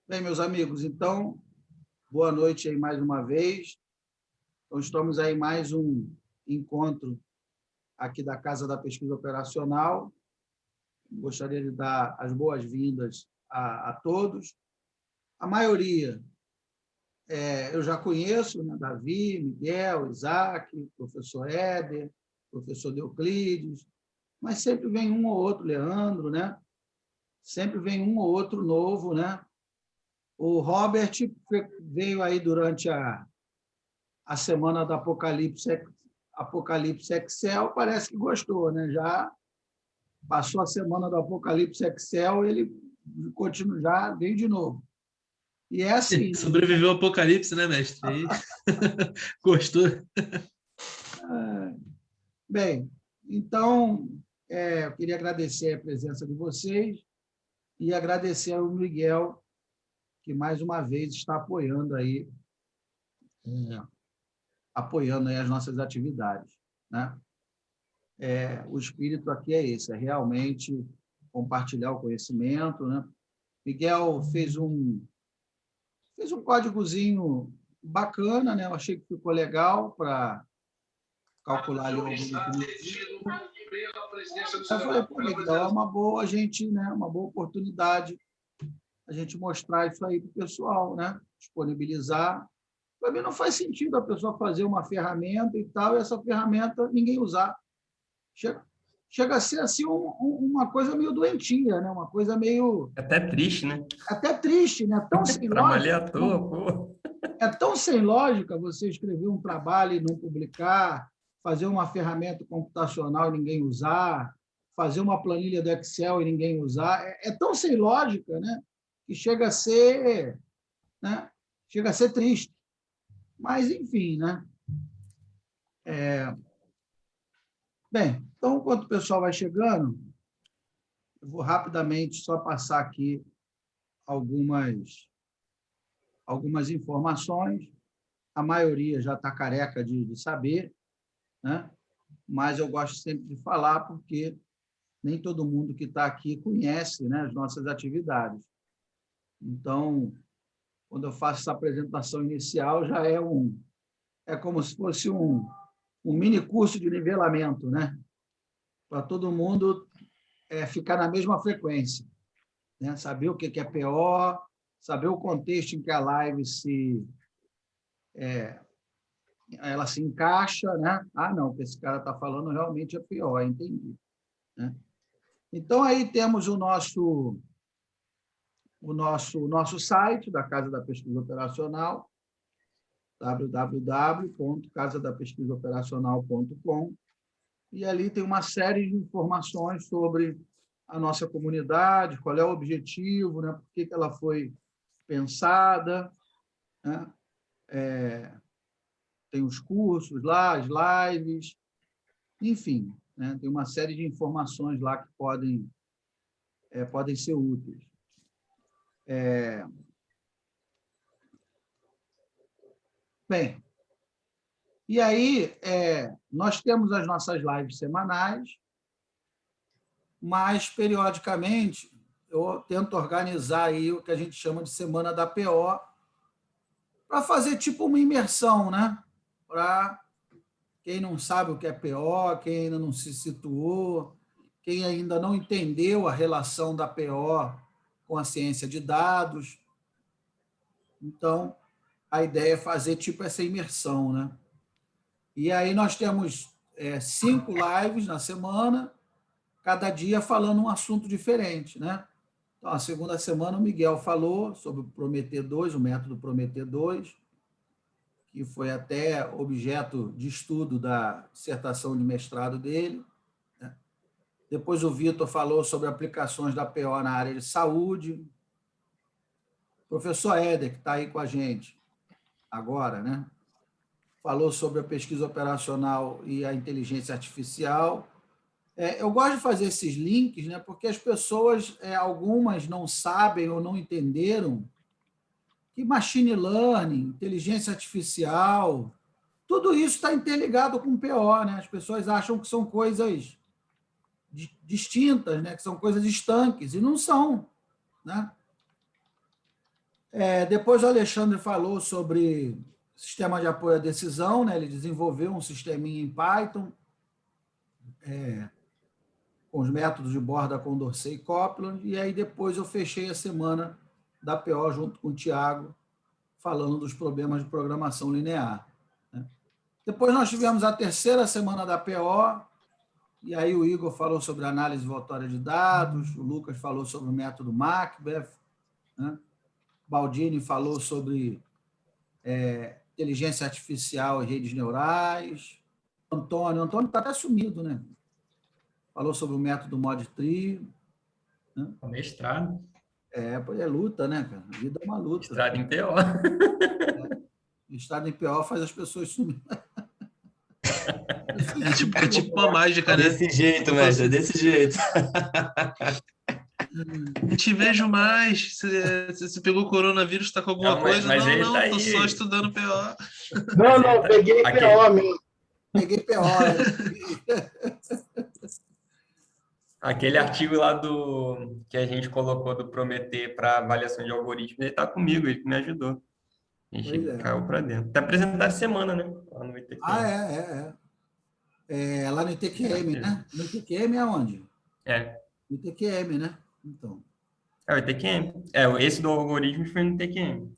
Bem, meus amigos, então, boa noite aí mais uma vez. Então, estamos aí em mais um encontro aqui da Casa da Pesquisa Operacional. Gostaria de dar as boas-vindas a todos. A maioria eu já conheço, né? Davi, Miguel, Isaac, professor Éder, professor Euclides, mas sempre vem um ou outro, Leandro, né? Sempre vem um ou outro novo, né? O Robert veio aí durante a semana do Apocalipse Excel, parece que gostou, né? Já passou a semana do Apocalipse Excel, ele continua, já veio de novo. E é assim. Sobreviveu ao apocalipse, né, mestre? Aí... Gostou? Bem, então, eu queria agradecer a presença de vocês e agradecer ao Miguel, que mais uma vez está apoiando aí as nossas atividades, né? O espírito aqui é esse, é realmente compartilhar o conhecimento, né? Miguel fez um códigozinho bacana, né? Eu achei que ficou legal para calcular ali o algoritmo. Eu falei, pô, Miguel, é uma boa uma boa oportunidade a gente mostrar isso aí para o pessoal, né? Disponibilizar. Para mim não faz sentido a pessoa fazer uma ferramenta e tal, e essa ferramenta ninguém usar. Chega a ser assim uma coisa meio doentia, né? Uma coisa meio... Até triste, né? Até triste, né? Tão sem Trabalhei lógica. à toa, pô. É tão sem lógica você escrever um trabalho e não publicar, fazer uma ferramenta computacional e ninguém usar, fazer uma planilha do Excel e ninguém usar. É tão sem lógica, né? Que chega a ser, né? Chega a ser triste. Mas, enfim, né? Bem, então, enquanto o pessoal vai chegando, eu vou rapidamente só passar aqui algumas informações. A maioria já está careca de saber, né? Mas eu gosto sempre de falar porque nem todo mundo que está aqui conhece, né, as nossas atividades. Então, quando eu faço essa apresentação inicial, já é como se fosse um mini curso de nivelamento, né? Para todo mundo ficar na mesma frequência, né? Saber o que é PO, saber o contexto em que a live ela se encaixa, né? Ah, não, o que esse cara está falando realmente é PO, entendi, né? Então, aí temos o nosso site da Casa da Pesquisa Operacional, www.casadapesquisaoperacional.com, e ali tem uma série de informações sobre a nossa comunidade, qual é o objetivo, né? Por que ela foi pensada, né? Tem os cursos lá, as lives, enfim, né? Tem uma série de informações lá que podem ser úteis. Bem, e aí nós temos as nossas lives semanais, mas, periodicamente, eu tento organizar aí o que a gente chama de Semana da PO, para fazer tipo uma imersão, né? Para quem não sabe o que é PO, quem ainda não se situou, quem ainda não entendeu a relação da PO com a ciência de dados. Então, a ideia é fazer tipo essa imersão, né? E aí nós temos 5 lives na semana, cada dia falando um assunto diferente, né? Então, a segunda semana, o Miguel falou sobre o Prometer 2, o método Prometer 2, que foi até objeto de estudo da dissertação de mestrado dele, né? Depois o Vitor falou sobre aplicações da PO na área de saúde. O professor Éder, que está aí com a gente agora, né? Falou sobre a pesquisa operacional e a inteligência artificial. Eu gosto de fazer esses links, né, porque as pessoas, algumas não sabem ou não entenderam que machine learning, inteligência artificial, tudo isso está interligado com o PO, né? As pessoas acham que são coisas distintas, né, que são coisas estanques, e não são, né? Depois o Alexandre falou sobre sistema de apoio à decisão, né? Ele desenvolveu um sisteminha em Python, com os métodos de borda Condorcet e Copland, e aí depois eu fechei a semana da PO junto com o Tiago, falando dos problemas de programação linear. Né? Depois nós tivemos a terceira semana da PO, e aí o Igor falou sobre análise votória de dados, o Lucas falou sobre o método Macbeth, né? Baldini falou sobre inteligência artificial e redes neurais. Antônio está até sumido, né? Falou sobre o método ModTree. Né? O mestrado. Pois é luta, né, cara? A vida é uma luta. Mestrado em PO. Mestrado em PO faz as pessoas sumirem. É tipo uma mágica, né? Desse jeito, mestre, desse jeito. Não te vejo mais. Você pegou o coronavírus, está com alguma Não, mas coisa? Não, ele não, tá tô aí. só estudando PO. Não, peguei PO mesmo. Peguei PO. Aquele artigo lá que a gente colocou do Prometer para avaliação de algoritmos, ele está comigo, ele me ajudou. A gente caiu para dentro. Está apresentado essa semana, né? Lá no ITQM. Lá no ITQM, né? No ITQM é onde? No ITQM, né? Então. O ITQM. Esse do algoritmo foi no ITQM.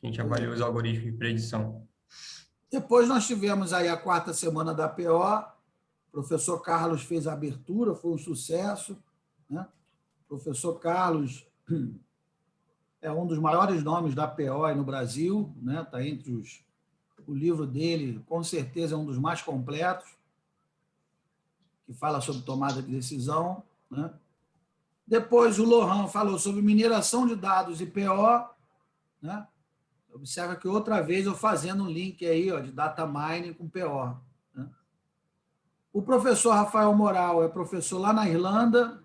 A gente avaliou os algoritmos de predição. Depois nós tivemos aí a quarta semana da PO. O professor Carlos fez a abertura, foi um sucesso. Né? O professor Carlos é um dos maiores nomes da PO no Brasil, né? Está entre o livro dele, com certeza é um dos mais completos, que fala sobre tomada de decisão. Né? Depois o Lohan falou sobre mineração de dados e PO. Né? Observa que outra vez eu fazendo um link aí, ó, de data mining com PO. Né? O professor Rafael Moral é professor lá na Irlanda,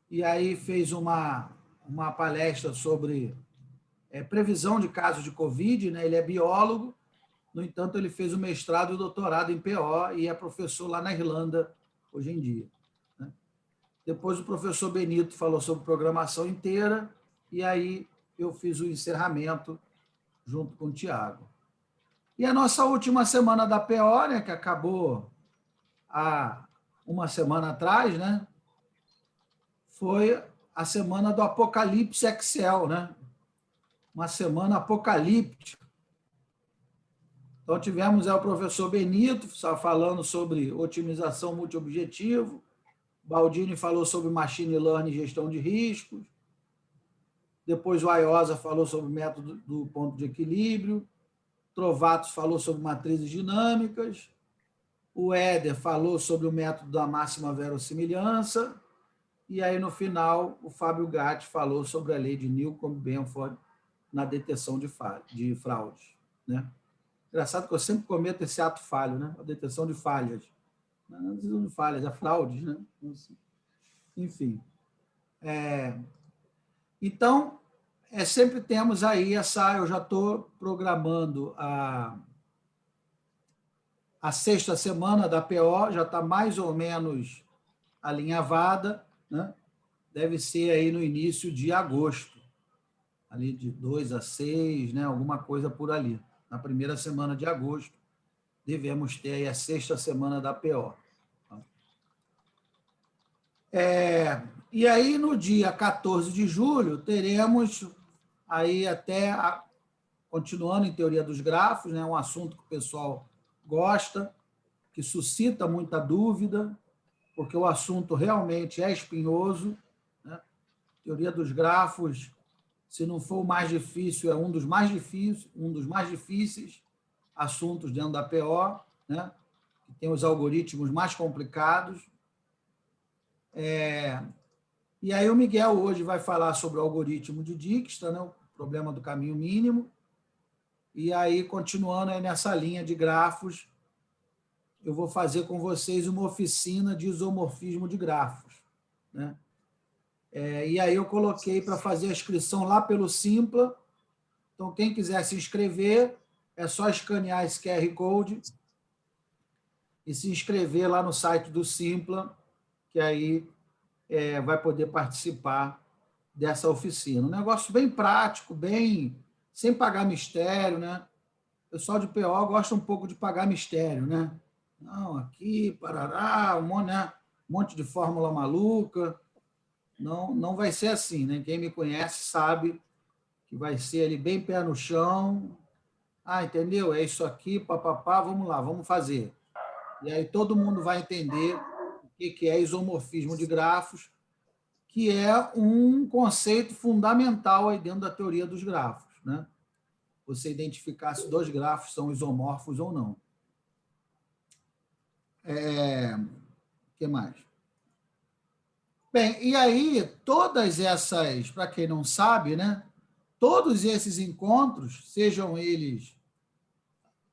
e aí fez uma palestra sobre previsão de casos de Covid, né? Ele é biólogo, no entanto, ele fez o mestrado e o doutorado em PO e é professor lá na Irlanda hoje em dia. Né? Depois o professor Benito falou sobre programação inteira, e aí eu fiz o encerramento junto com o Tiago. E a nossa última semana da PO, né, que acabou há uma semana atrás, né, foi a semana do Apocalipse Excel, né? Uma semana apocalíptica. Então, tivemos o professor Benito falando sobre otimização multiobjetivo, Baldini falou sobre machine learning e gestão de riscos, depois o Aiosa falou sobre o método do ponto de equilíbrio, Trovatos falou sobre matrizes dinâmicas, o Éder falou sobre o método da máxima verossimilhança, e aí, no final, o Fábio Gatti falou sobre a lei de Newcomb-Benford na detecção de fraudes. Né? Engraçado que eu sempre cometo esse ato falho, né? A detecção de falhas. Não é detecção de falhas, é fraudes. Né? Enfim. Então, sempre temos aí eu já estou programando a sexta semana da PO, já está mais ou menos alinhavada, né? Deve ser aí no início de agosto, ali de 2 a 6, né? Alguma coisa por ali. Na primeira semana de agosto, devemos ter aí a sexta semana da PO. E aí, no dia 14 de julho, teremos aí continuando em teoria dos grafos, né? Um assunto que o pessoal gosta, que suscita muita dúvida, porque o assunto realmente é espinhoso. Né? Teoria dos grafos, se não for o mais difícil, é um dos mais difíceis assuntos dentro da PO, né? Que tem os algoritmos mais complicados. E aí o Miguel hoje vai falar sobre o algoritmo de Dijkstra, né? O problema do caminho mínimo. E aí, continuando aí nessa linha de grafos, eu vou fazer com vocês uma oficina de isomorfismo de grafos. Né? E aí eu coloquei para fazer a inscrição lá pelo Simpla. Então, quem quiser se inscrever, é só escanear esse QR Code e se inscrever lá no site do Simpla, que aí vai poder participar dessa oficina. Um negócio bem prático, bem sem pagar mistério, né? O pessoal de PO gosta um pouco de pagar mistério, né? Não, aqui, parará, né? Um monte de fórmula maluca. Não, não vai ser assim, né? Quem me conhece sabe que vai ser ali bem pé no chão. Ah, entendeu? É isso aqui, papapá, vamos lá, vamos fazer. E aí todo mundo vai entender o que é isomorfismo de grafos, que é um conceito fundamental aí dentro da teoria dos grafos, né? Você identificar se dois grafos são isomorfos ou não. O que mais? Bem, e aí, todas essas, para quem não sabe, né? Todos esses encontros, sejam eles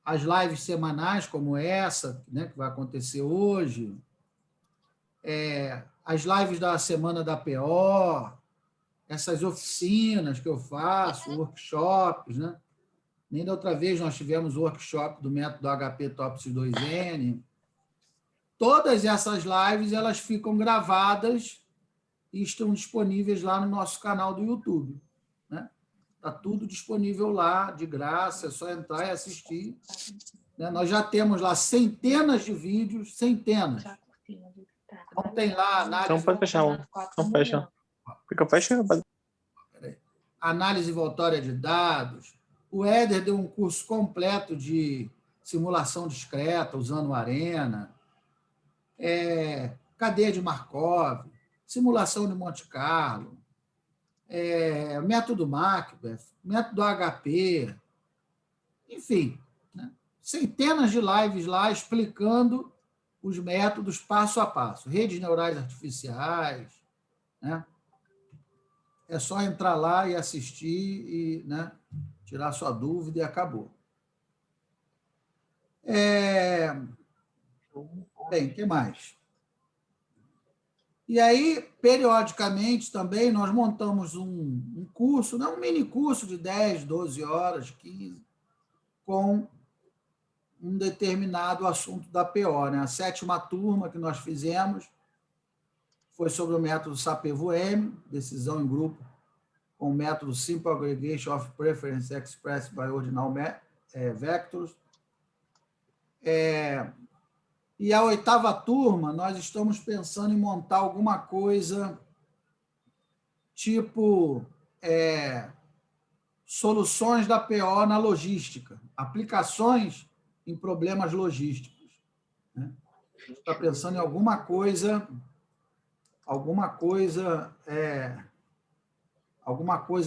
as lives semanais como essa, né, que vai acontecer hoje, as lives da semana da PO, essas oficinas que eu faço, workshops, né? Nem da outra vez nós tivemos o workshop do método HP TOPSIS 2N. Todas essas lives elas ficam gravadas e estão disponíveis lá no nosso canal do YouTube, né? Está tudo disponível lá, de graça, é só entrar e assistir. Né? Nós já temos lá centenas de vídeos, centenas. Então, tem lá análise... Então pode fechar um. Não fecha. Fica fechando. Análise voltória de dados. O Éder deu um curso completo de simulação discreta, usando o Arena. Cadeia de Markov, simulação de Monte Carlo, método Macbeth, método HP, enfim, né? Centenas de lives lá explicando os métodos passo a passo, redes neurais artificiais, né? É só entrar lá e assistir e, né, tirar sua dúvida e acabou. Bem, o que mais? E aí, periodicamente, também, nós montamos um curso, um mini curso de 10, 12 horas, 15, com um determinado assunto da PO. Né? A 7ª turma que nós fizemos foi sobre o método SAPEVO-M, decisão em grupo, com o método Simple Aggregation of Preference Expressed by Ordinal Vectors. E a 8ª turma, nós estamos pensando em montar alguma coisa tipo soluções da PO na logística, aplicações em problemas logísticos. Né? A gente está pensando em alguma coisa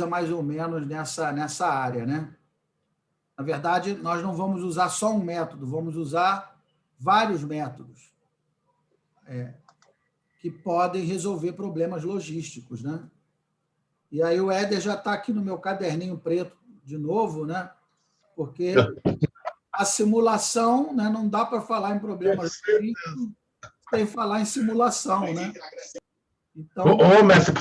mais ou menos nessa área. Né? Na verdade, nós não vamos usar só um método, vamos usar vários métodos que podem resolver problemas logísticos, né? E aí o Éder já está aqui no meu caderninho preto de novo, né? Porque a simulação, né, não dá para falar em problemas logísticos sem falar em simulação, né? Então, mestre,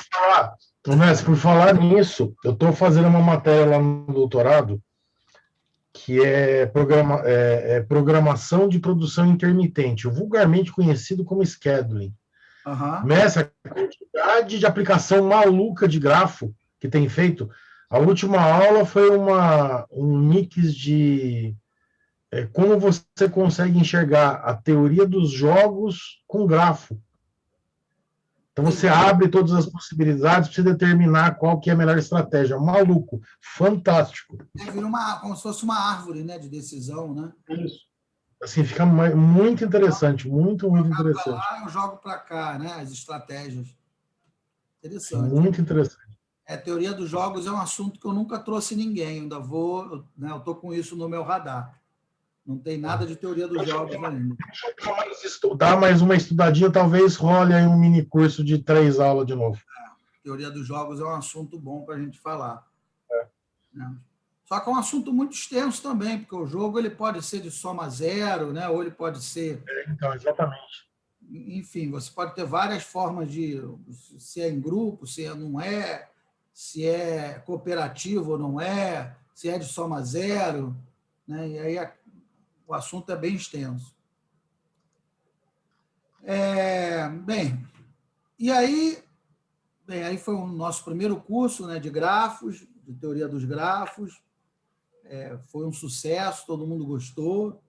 por falar nisso, eu estou fazendo uma matéria lá no doutorado que é programação de produção intermitente, vulgarmente conhecido como scheduling. Mestre, a quantidade de aplicação maluca de grafo que tem feito, a última aula foi um mix de como você consegue enxergar a teoria dos jogos com grafo. Então, você abre todas as possibilidades para você determinar qual que é a melhor estratégia. Maluco, fantástico. Vira como se fosse uma árvore, né, de decisão, né? Isso. Assim, fica muito interessante, muito interessante. Pra lá, eu jogo para cá, né, as estratégias. Interessante. Muito interessante. A teoria dos jogos é um assunto que eu nunca trouxe ninguém, ainda vou, né, eu estou com isso no meu radar. Não tem nada de teoria dos jogos ainda. Dar mais uma estudadinha, talvez role aí um mini curso de 3 aulas de novo. Teoria dos jogos é um assunto bom para a gente falar. Né? Só que é um assunto muito extenso também, porque o jogo ele pode ser de soma zero, né? Ou ele pode ser... Então, exatamente. Enfim, você pode ter várias formas de... Se é em grupo, se não é, se é cooperativo ou não é, se é de soma zero, né? E aí o assunto é bem extenso. Bem, Bem, aí foi o nosso primeiro curso, né, de grafos, de teoria dos grafos. Foi um sucesso, todo mundo gostou.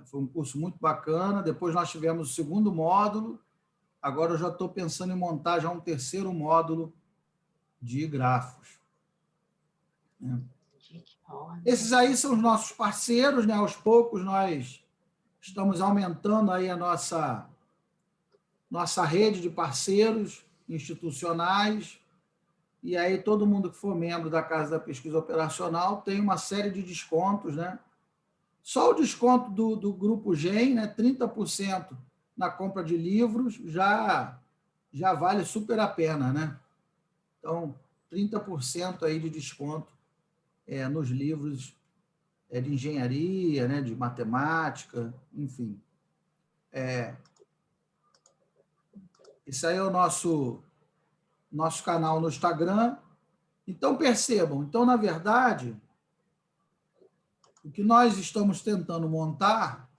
Foi um curso muito bacana. Depois nós tivemos o segundo módulo. Agora eu já estou pensando em montar já um terceiro módulo de grafos. Esses aí são os nossos parceiros, né? Aos poucos nós estamos aumentando aí a nossa rede de parceiros institucionais, e aí todo mundo que for membro da Casa da Pesquisa Operacional tem uma série de descontos, né? Só o desconto do Grupo GEM, né? 30% na compra de livros, já vale super a pena, né? Então, 30% aí de desconto nos livros de engenharia, né? De matemática, enfim. Esse aí é o nosso canal no Instagram. Então, percebam. Então, na verdade, o que nós estamos tentando montar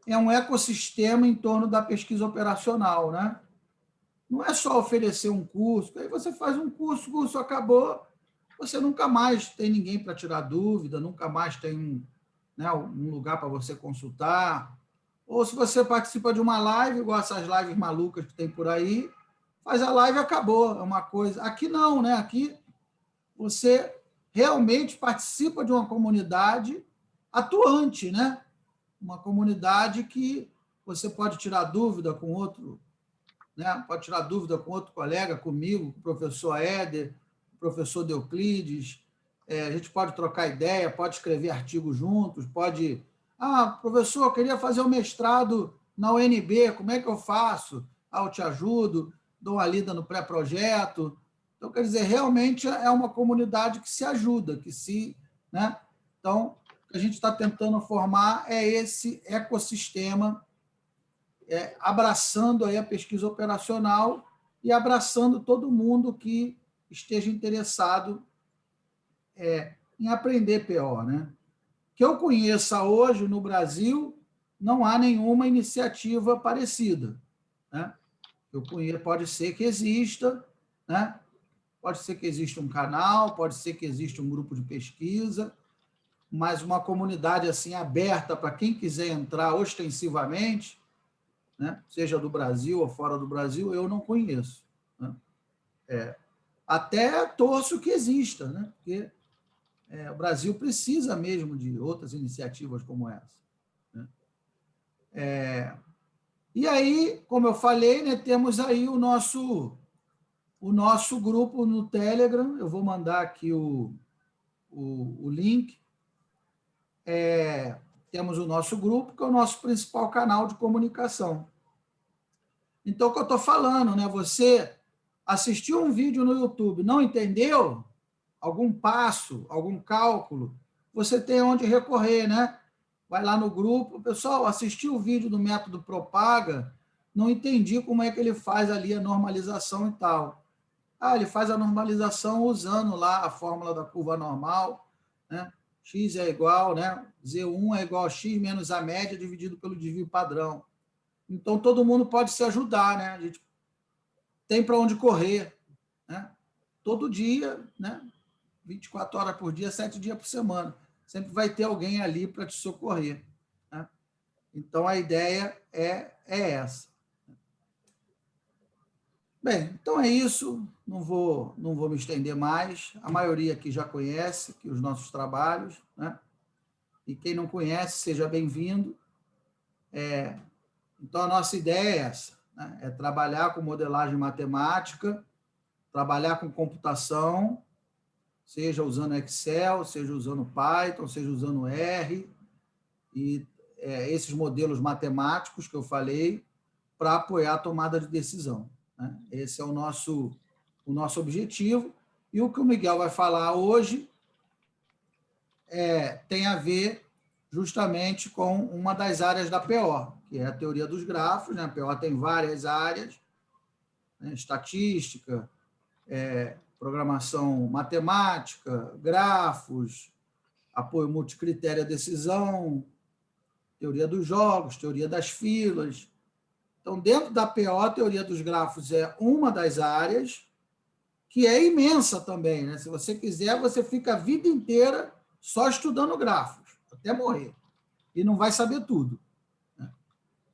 é um ecossistema em torno da pesquisa operacional, né? Não é só oferecer um curso, aí você faz um curso, o curso acabou, você nunca mais tem ninguém para tirar dúvida, nunca mais tem um lugar para você consultar. Ou se você participa de uma live, igual essas lives malucas que tem por aí, faz a live e acabou, é uma coisa. Aqui não, né? Aqui você realmente participa de uma comunidade atuante, né? Uma comunidade que você pode tirar dúvida com outro, né? Pode tirar dúvida com outro colega, comigo, com o professor Éder, o professor Euclides. A gente pode trocar ideia, pode escrever artigos juntos, pode... professor, eu queria fazer um mestrado na UNB, como é que eu faço? Eu te ajudo, dou uma lida no pré-projeto. Então, quer dizer, realmente é uma comunidade que se ajuda, que se... né? Então, o que a gente está tentando formar é esse ecossistema, abraçando aí a pesquisa operacional e abraçando todo mundo que esteja interessado em aprender PO, né? Que eu conheça hoje no Brasil, não há nenhuma iniciativa parecida, né? Eu conheço, pode ser que exista, né? Pode ser que exista um canal, pode ser que exista um grupo de pesquisa, mas uma comunidade assim aberta para quem quiser entrar ostensivamente, né? Seja do Brasil ou fora do Brasil, eu não conheço, né? Até torço que exista, né? Porque o Brasil precisa mesmo de outras iniciativas como essa, né? E aí, como eu falei, né, temos aí o nosso grupo no Telegram. Eu vou mandar aqui o link. Temos o nosso grupo, que é o nosso principal canal de comunicação. Então, o que eu estou falando, né? Você assistiu um vídeo no YouTube, não entendeu algum passo, algum cálculo, você tem onde recorrer, né? Vai lá no grupo, pessoal, assisti o vídeo do método Propaga, não entendi como é que ele faz ali a normalização e tal. Ele faz a normalização usando lá a fórmula da curva normal, né? X é igual, né? Z1 é igual a X menos a média dividido pelo desvio padrão. Então, todo mundo pode se ajudar, né? A gente tem para onde correr, né? Todo dia, né? 24 horas por dia, 7 dias por semana. Sempre vai ter alguém ali para te socorrer, né? Então, a ideia é essa. Bem, então é isso. Não vou me estender mais. A maioria aqui já conhece que os nossos trabalhos, né? E quem não conhece, seja bem-vindo. Então, a nossa ideia é essa, né? É trabalhar com modelagem matemática, trabalhar com computação, seja usando Excel, seja usando Python, seja usando R, e esses modelos matemáticos que eu falei, para apoiar a tomada de decisão, né? Esse é o nosso objetivo. E o que o Miguel vai falar hoje tem a ver justamente com uma das áreas da PO, que é a teoria dos grafos, né? A PO tem várias áreas, né? Estatística, programação matemática, grafos, apoio multicritério à decisão, teoria dos jogos, teoria das filas. Então, dentro da PO, a teoria dos grafos é uma das áreas, que é imensa também, né? Se você quiser, você fica a vida inteira só estudando grafos, até morrer, e não vai saber tudo.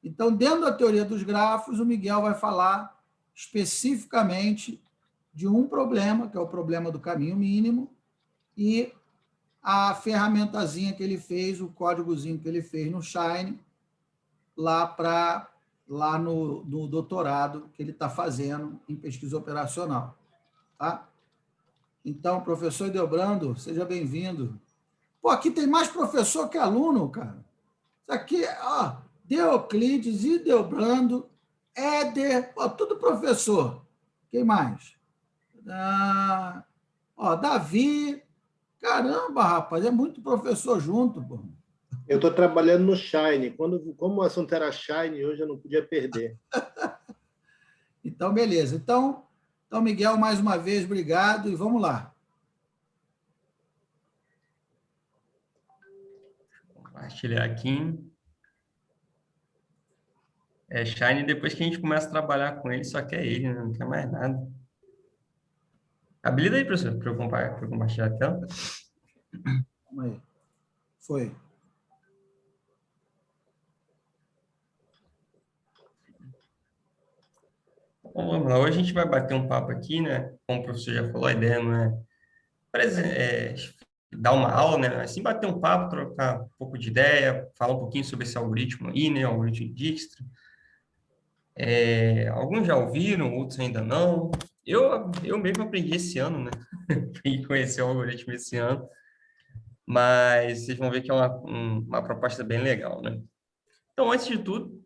Então, dentro da teoria dos grafos, o Miguel vai falar especificamente de um problema, que é o problema do caminho mínimo, e a ferramentazinha que ele fez, o códigozinho que ele fez no Shine, lá no doutorado que ele está fazendo em pesquisa operacional. Tá? Então, professor Edelbrando, seja bem-vindo. Pô, aqui tem mais professor que aluno, cara. Isso aqui, ó, Deoclides, Edelbrando, Éder, ó, tudo professor. Quem mais? Davi. Caramba, rapaz, é muito professor junto, pô. Eu estou trabalhando no Shine. Como o assunto era Shine, hoje eu não podia perder. Então, beleza. Então, Miguel, mais uma vez, obrigado e vamos lá. Compartilhar aqui. Shine, depois que a gente começa a trabalhar com ele, só quer ele, né? Não quer mais nada. Habilita aí, professor, para eu compartilhar a tela. Calma aí. Foi. Bom, vamos lá. Hoje a gente vai bater um papo aqui, né? Como o professor já falou, a ideia não é dar uma aula, né? Assim, bater um papo, trocar um pouco de ideia, falar um pouquinho sobre esse algoritmo aí, né? O algoritmo de Dijkstra. Alguns já ouviram, outros ainda não. Eu mesmo aprendi esse ano, né? E conheci o algoritmo esse ano. Mas vocês vão ver que é uma proposta bem legal, né? Então, antes de tudo,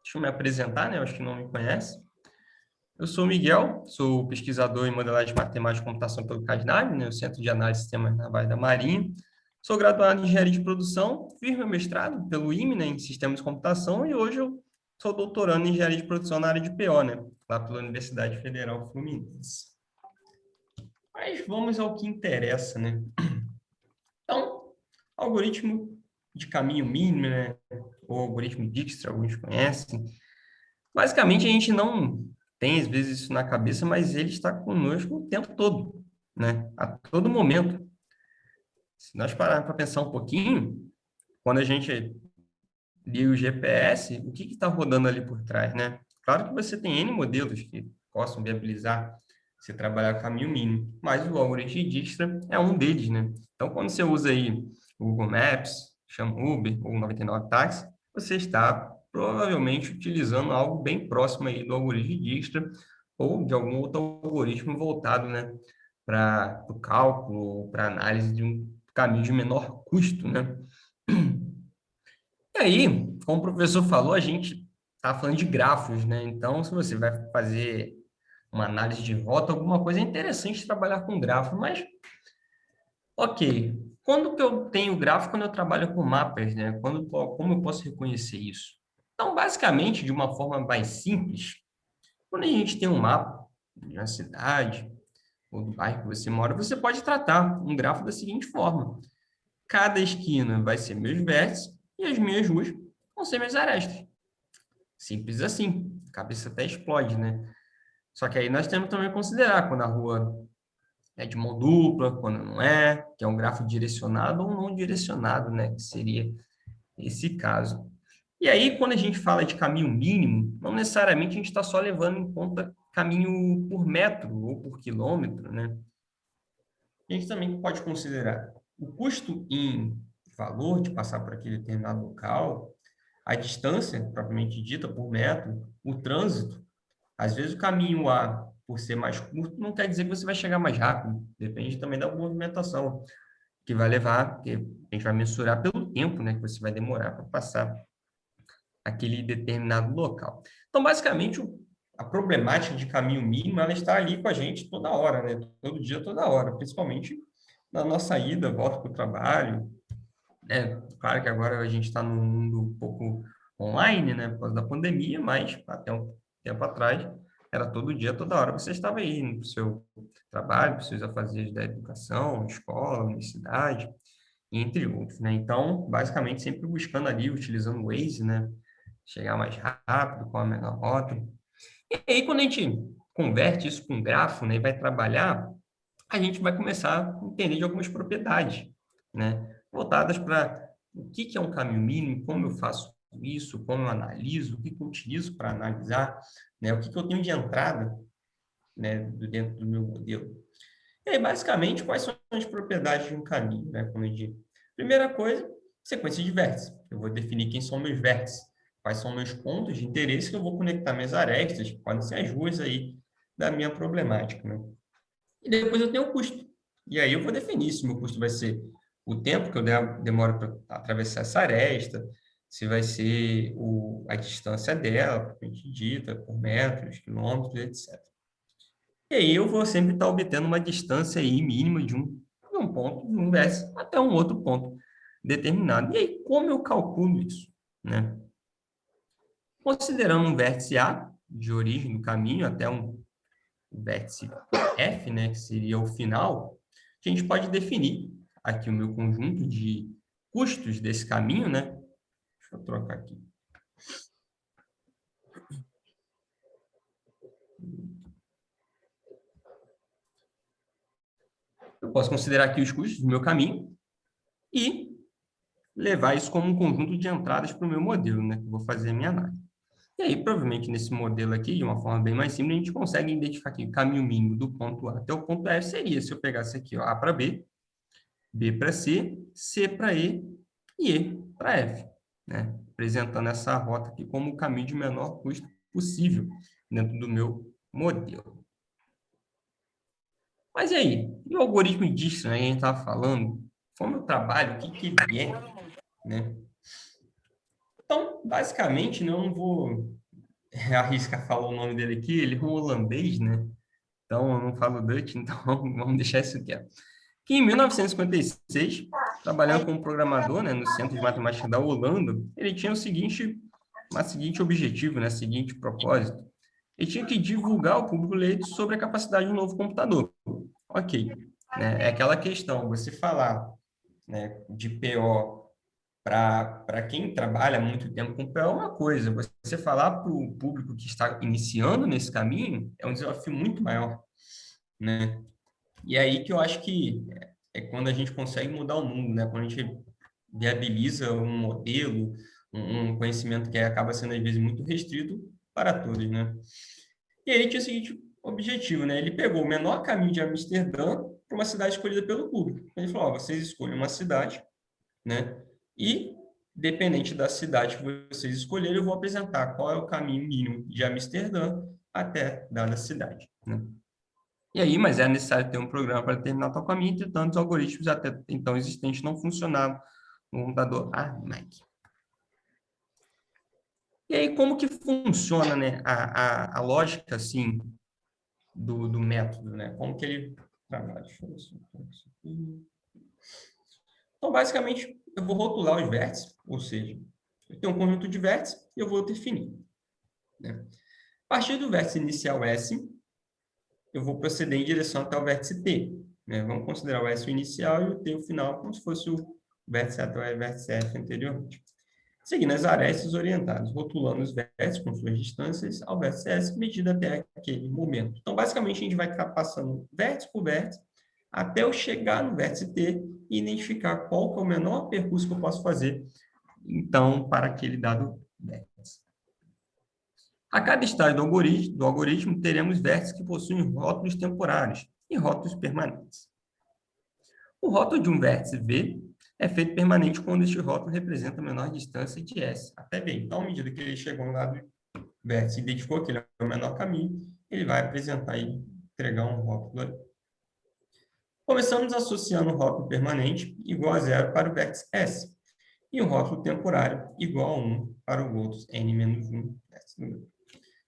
deixa eu me apresentar, né? Eu acho que não me conhece. Eu sou o Miguel, sou pesquisador em modelagem matemática e computação pelo CADNAB, né? O Centro de Análise de Sistemas Navais da Marinha. Sou graduado em Engenharia de Produção, fiz meu mestrado pelo IME, né, em Sistemas de Computação, e hoje eu sou doutorando em Engenharia de Produção na área de PO, né? Lá pela Universidade Federal Fluminense. Mas vamos ao que interessa, né? Então, algoritmo de caminho mínimo, né? Ou algoritmo Dijkstra, alguns conhecem. Basicamente, a gente não tem, às vezes, isso na cabeça, mas ele está conosco o tempo todo, né? A todo momento. Se nós pararmos para pensar um pouquinho, quando a gente liga o GPS, o que está rodando ali por trás, né? Claro que você tem N modelos que possam viabilizar você trabalhar com caminho mínimo, mas o algoritmo de Dijkstra é um deles, né? Então, quando você usa aí o Google Maps, chama Uber ou 99 Táxi, você está provavelmente utilizando algo bem próximo aí do algoritmo de Dijkstra ou de algum outro algoritmo voltado, né, para o cálculo, para análise de um caminho de menor custo, né? E aí, como o professor falou, a gente está falando de grafos, né? Então, se você vai fazer uma análise de rota, alguma coisa, é interessante trabalhar com grafo, mas, ok, quando que eu tenho grafo quando eu trabalho com mapas, né? Como eu posso reconhecer isso? Então, basicamente, de uma forma mais simples, quando a gente tem um mapa de uma cidade ou do bairro que você mora, você pode tratar um grafo da seguinte forma. Cada esquina vai ser meus vértices e as minhas ruas vão ser meus arestas. Simples assim. A cabeça até explode, né? Só que aí nós temos também que considerar quando a rua é de mão dupla, quando não é, que é um grafo direcionado ou não direcionado, né? Que seria esse caso. E aí, quando a gente fala de caminho mínimo, não necessariamente a gente está só levando em conta caminho por metro ou por quilômetro, né? A gente também pode considerar o custo em valor de passar por aquele determinado local, a distância, propriamente dita, por metro, o trânsito. Às vezes, o caminho A, por ser mais curto, não quer dizer que você vai chegar mais rápido. Depende também da movimentação que vai levar, porque a gente vai mensurar pelo tempo, né, que você vai demorar para passar aquele determinado local. Então, basicamente, a problemática de caminho mínimo, ela está ali com a gente toda hora, né? Todo dia, toda hora, principalmente na nossa ida, volta para o trabalho, né? Claro que agora a gente está num mundo um pouco online, né, por causa da pandemia, mas até um tempo atrás, era todo dia, toda hora, você estava aí indo para o seu trabalho, para os seus afazeres da educação, escola, universidade, entre outros, né? Então, basicamente, sempre buscando ali, utilizando o Waze, né? Chegar mais rápido, com a menor rota. E aí, quando a gente converte isso com um grafo, né, e vai trabalhar, a gente vai começar a entender de algumas propriedades, né, voltadas para o que é um caminho mínimo, como eu faço isso, como eu analiso, o que eu utilizo para analisar, né, o que eu tenho de entrada, né, dentro do meu modelo. E aí, basicamente, quais são as propriedades de um caminho, né, como eu digo? Primeira coisa, sequência de vértices. Eu vou definir quem são meus vértices, quais são meus pontos de interesse que eu vou conectar minhas arestas, que podem ser as ruas aí da minha problemática, né? E depois eu tenho o custo. E aí eu vou definir se o meu custo vai ser o tempo que eu demoro para atravessar essa aresta, se vai ser a distância dela, propriamente dita, por metros, quilômetros, etc. E aí eu vou sempre estar obtendo uma distância aí mínima de um ponto, de um vértice, até um outro ponto determinado. E aí, como eu calculo isso, né? Considerando um vértice A, de origem do caminho, até um vértice F, né, que seria o final, a gente pode definir aqui o meu conjunto de custos desse caminho, né? Deixa eu trocar aqui. Eu posso considerar aqui os custos do meu caminho e levar isso como um conjunto de entradas para o meu modelo, né? Que eu vou fazer a minha análise. E aí, provavelmente, nesse modelo aqui, de uma forma bem mais simples, a gente consegue identificar que o caminho mínimo do ponto A até o ponto F seria, se eu pegasse aqui, ó, A para B, B para C, C para E e E para F, né? Apresentando essa rota aqui como o caminho de menor custo possível dentro do meu modelo. Mas e aí? E o algoritmo disso, né? A gente estava falando, como eu trabalho, o que ele é, né? Então, basicamente, né, eu não vou arriscar falar o nome dele aqui, ele é um holandês, né? Então, eu não falo Dutch, então vamos deixar isso quieto. Que em 1956, trabalhando como programador, né, no Centro de Matemática da Holanda, ele tinha o seguinte objetivo, né, o seguinte propósito. Ele tinha que divulgar ao público leigo sobre a capacidade de um novo computador. Ok, né, é aquela questão, você falar, né, de PO para quem trabalha há muito tempo com PO é uma coisa, você falar para o público que está iniciando nesse caminho é um desafio muito maior, né? E aí que eu acho que é quando a gente consegue mudar o mundo, né? Quando a gente viabiliza um modelo, um conhecimento que acaba sendo, às vezes, muito restrito para todos, né? E aí ele tinha o seguinte objetivo, né? Ele pegou o menor caminho de Amsterdã para uma cidade escolhida pelo público. Ele falou, ó, vocês escolhem uma cidade, né? E, dependente da cidade que vocês escolherem, eu vou apresentar qual é o caminho mínimo de Amsterdã até dada cidade, né? E aí, mas é necessário ter um programa para determinar tal caminho, entretanto, os algoritmos até então existentes não funcionavam no computador Mac. E aí, como que funciona, né, a lógica, assim, do método, né? Como que ele trabalha? Deixa eu ver se eu tenho isso aqui. Então, basicamente, eu vou rotular os vértices, ou seja, eu tenho um conjunto de vértices e eu vou definir, né? A partir do vértice inicial S, eu vou proceder em direção até o vértice T, né? Vamos considerar o S o inicial e o T o final, como se fosse o vértice até o vértice F anteriormente. Seguindo as arestas orientadas, rotulando os vértices com suas distâncias ao vértice S, medida até aquele momento. Então, basicamente, a gente vai ficar passando vértice por vértice, até eu chegar no vértice T e identificar qual que é o menor percurso que eu posso fazer, então, para aquele dado vértice. A cada estágio do algoritmo, teremos vértices que possuem rótulos temporários e rótulos permanentes. O rótulo de um vértice V é feito permanente quando este rótulo representa a menor distância de S até B. Então, à medida que ele chegou no lado vértice e identificou que ele é o menor caminho, ele vai apresentar e entregar um rótulo ali. Começamos associando o rótulo permanente igual a 0 para o vértice S e o rótulo temporário igual a 1 para o outro n-1 vértice do grupo.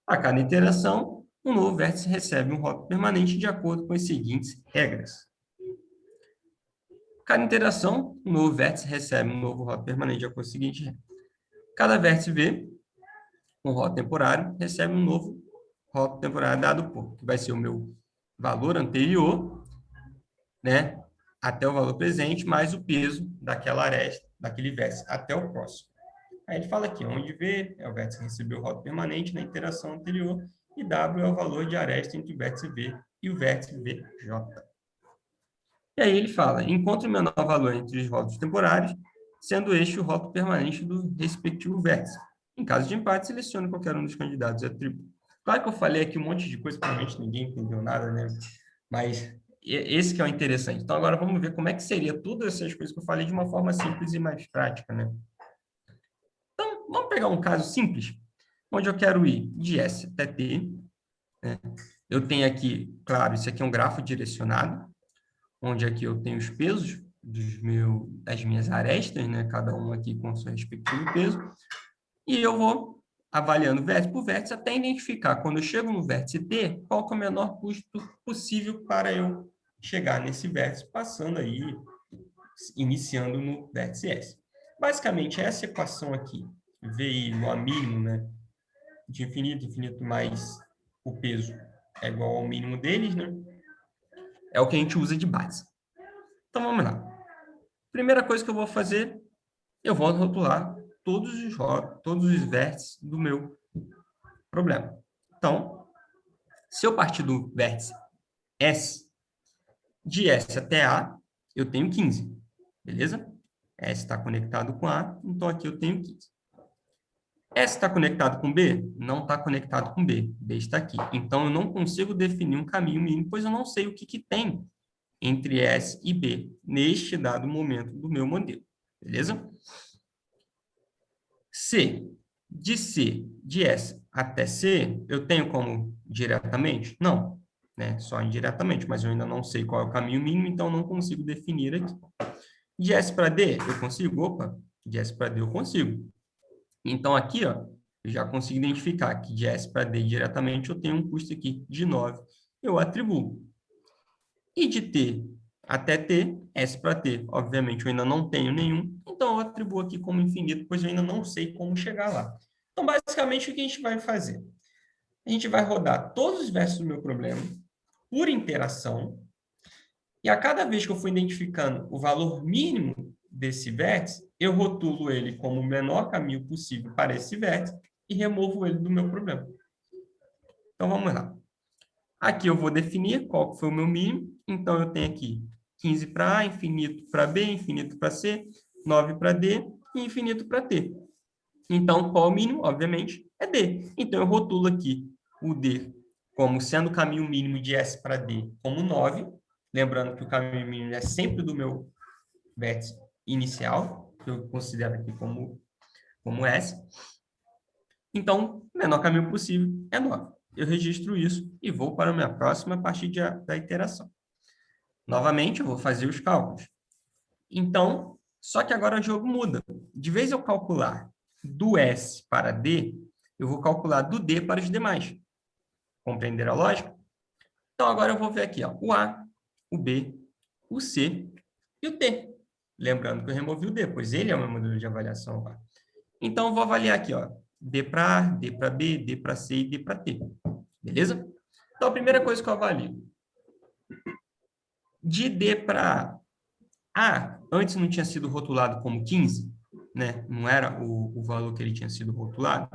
A cada iteração, um novo vértice recebe um rótulo permanente de acordo com as seguintes regras. Cada iteração, um novo vértice recebe um novo rótulo permanente de acordo com as seguintes regras. Cada vértice V, um rótulo temporário, recebe um novo rótulo temporário dado por, que vai ser o meu valor anterior, né, até o valor presente, mais o peso daquela aresta, daquele vértice, até o próximo. Aí ele fala aqui, onde V é o vértice que recebeu o rótulo permanente na iteração anterior e W é o valor de aresta entre o vértice V e o vértice VJ. E aí ele fala, encontre o menor valor entre os rótulos temporários, sendo este o rótulo permanente do respectivo vértice. Em caso de empate, selecione qualquer um dos candidatos e atribua. Claro que eu falei aqui um monte de coisa, provavelmente ninguém entendeu nada, né? Mas esse que é o interessante. Então, agora vamos ver como é que seria todas essas coisas que eu falei de uma forma simples e mais prática, né? Então, vamos pegar um caso simples, onde eu quero ir de S até T, né? Eu tenho aqui, claro, isso aqui é um grafo direcionado, onde aqui eu tenho os pesos das minhas arestas, né? Cada um aqui com o seu respectivo peso, e eu vou avaliando vértice por vértice até identificar, quando eu chego no vértice T, qual que é o menor custo possível para eu chegar nesse vértice, passando aí, iniciando no vértice S. Basicamente, essa equação aqui, VI no A mínimo, né? De infinito, infinito mais o peso é igual ao mínimo deles, né? É o que a gente usa de base. Então, vamos lá. Primeira coisa que eu vou fazer, eu vou rotular todos os vértices do meu problema. Então, se eu partir do vértice S, de S até A, eu tenho 15, beleza? S está conectado com A, então aqui eu tenho 15. S está conectado com B? Não está conectado com B. B está aqui. Então, eu não consigo definir um caminho mínimo, pois eu não sei o que tem entre S e B neste dado momento do meu modelo. Beleza? C. De S até C, eu tenho como diretamente? Não, né? Só indiretamente, mas eu ainda não sei qual é o caminho mínimo, então não consigo definir aqui. De S para D, eu consigo? Opa, de S para D eu consigo. Então, aqui, ó, eu já consigo identificar que de S para D diretamente eu tenho um custo aqui de 9. Eu atribuo. E de T até T, S para T, obviamente eu ainda não tenho nenhum, então eu atribuo aqui como infinito, pois eu ainda não sei como chegar lá. Então, basicamente, o que a gente vai fazer? A gente vai rodar todos os versos do meu problema por interação, e a cada vez que eu for identificando o valor mínimo desse vértice, eu rotulo ele como o menor caminho possível para esse vértice e removo ele do meu problema. Então, vamos lá. Aqui eu vou definir qual foi o meu mínimo. Então, eu tenho aqui 15 para A, infinito para B, infinito para C, 9 para D e infinito para T. Então, qual é o mínimo? Obviamente, é D. Então, eu rotulo aqui o D como sendo o caminho mínimo de S para D como 9. Lembrando que o caminho mínimo é sempre do meu vértice inicial, que eu considero aqui como S. Então, o menor caminho possível é 9. Eu registro isso e vou para a minha próxima a partir da iteração. Novamente, eu vou fazer os cálculos. Então, só que agora o jogo muda. De vez eu calcular do S para D, eu vou calcular do D para os demais. Compreender a lógica? Então, agora eu vou ver aqui, ó, o A, o B, o C e o T. Lembrando que eu removi o D, pois ele é o meu modelo de avaliação lá. Então, eu vou avaliar aqui, ó, D para A, D para B, D para C e D para T. Beleza? Então, a primeira coisa que eu avalio. De D para A, antes não tinha sido rotulado como 15, né? Não era o valor que ele tinha sido rotulado.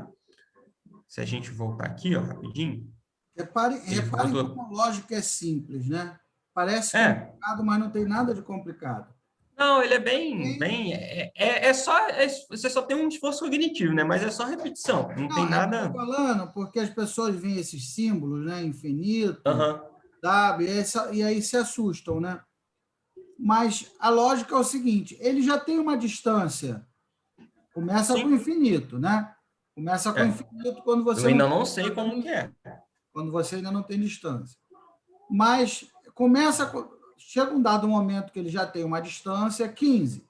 Se a gente voltar aqui, ó, rapidinho. Reparem como a lógica é simples, né? Parece complicado, mas não tem nada de complicado. Não, ele é bem... você só tem um esforço cognitivo, né? Mas é só repetição, não tem nada... Eu tô falando porque as pessoas veem esses símbolos, né? Infinito, W, e aí se assustam, né? Mas a lógica é o seguinte, ele já tem uma distância, começa com infinito, né? Começa com infinito quando você... Eu ainda não sei como que é. Quando você ainda não tem distância. Mas chega um dado momento que ele já tem uma distância, 15.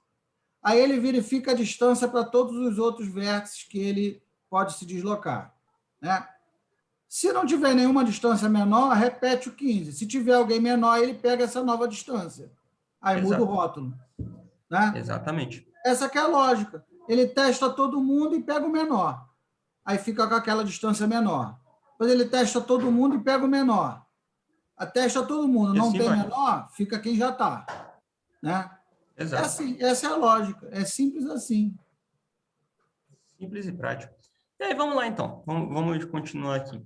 Aí ele verifica a distância para todos os outros vértices que ele pode se deslocar, né? Se não tiver nenhuma distância menor, repete o 15. Se tiver alguém menor, ele pega essa nova distância. Aí muda o rótulo, né? Exatamente. Essa que é a lógica. Ele testa todo mundo e pega o menor. Aí fica com aquela distância menor. Depois ele testa todo mundo e pega o menor. Testa todo mundo, não tem menor, fica quem já está, né? Exato. Essa é a lógica. É simples assim. Simples e prático. E aí, vamos lá, então. Vamos continuar aqui.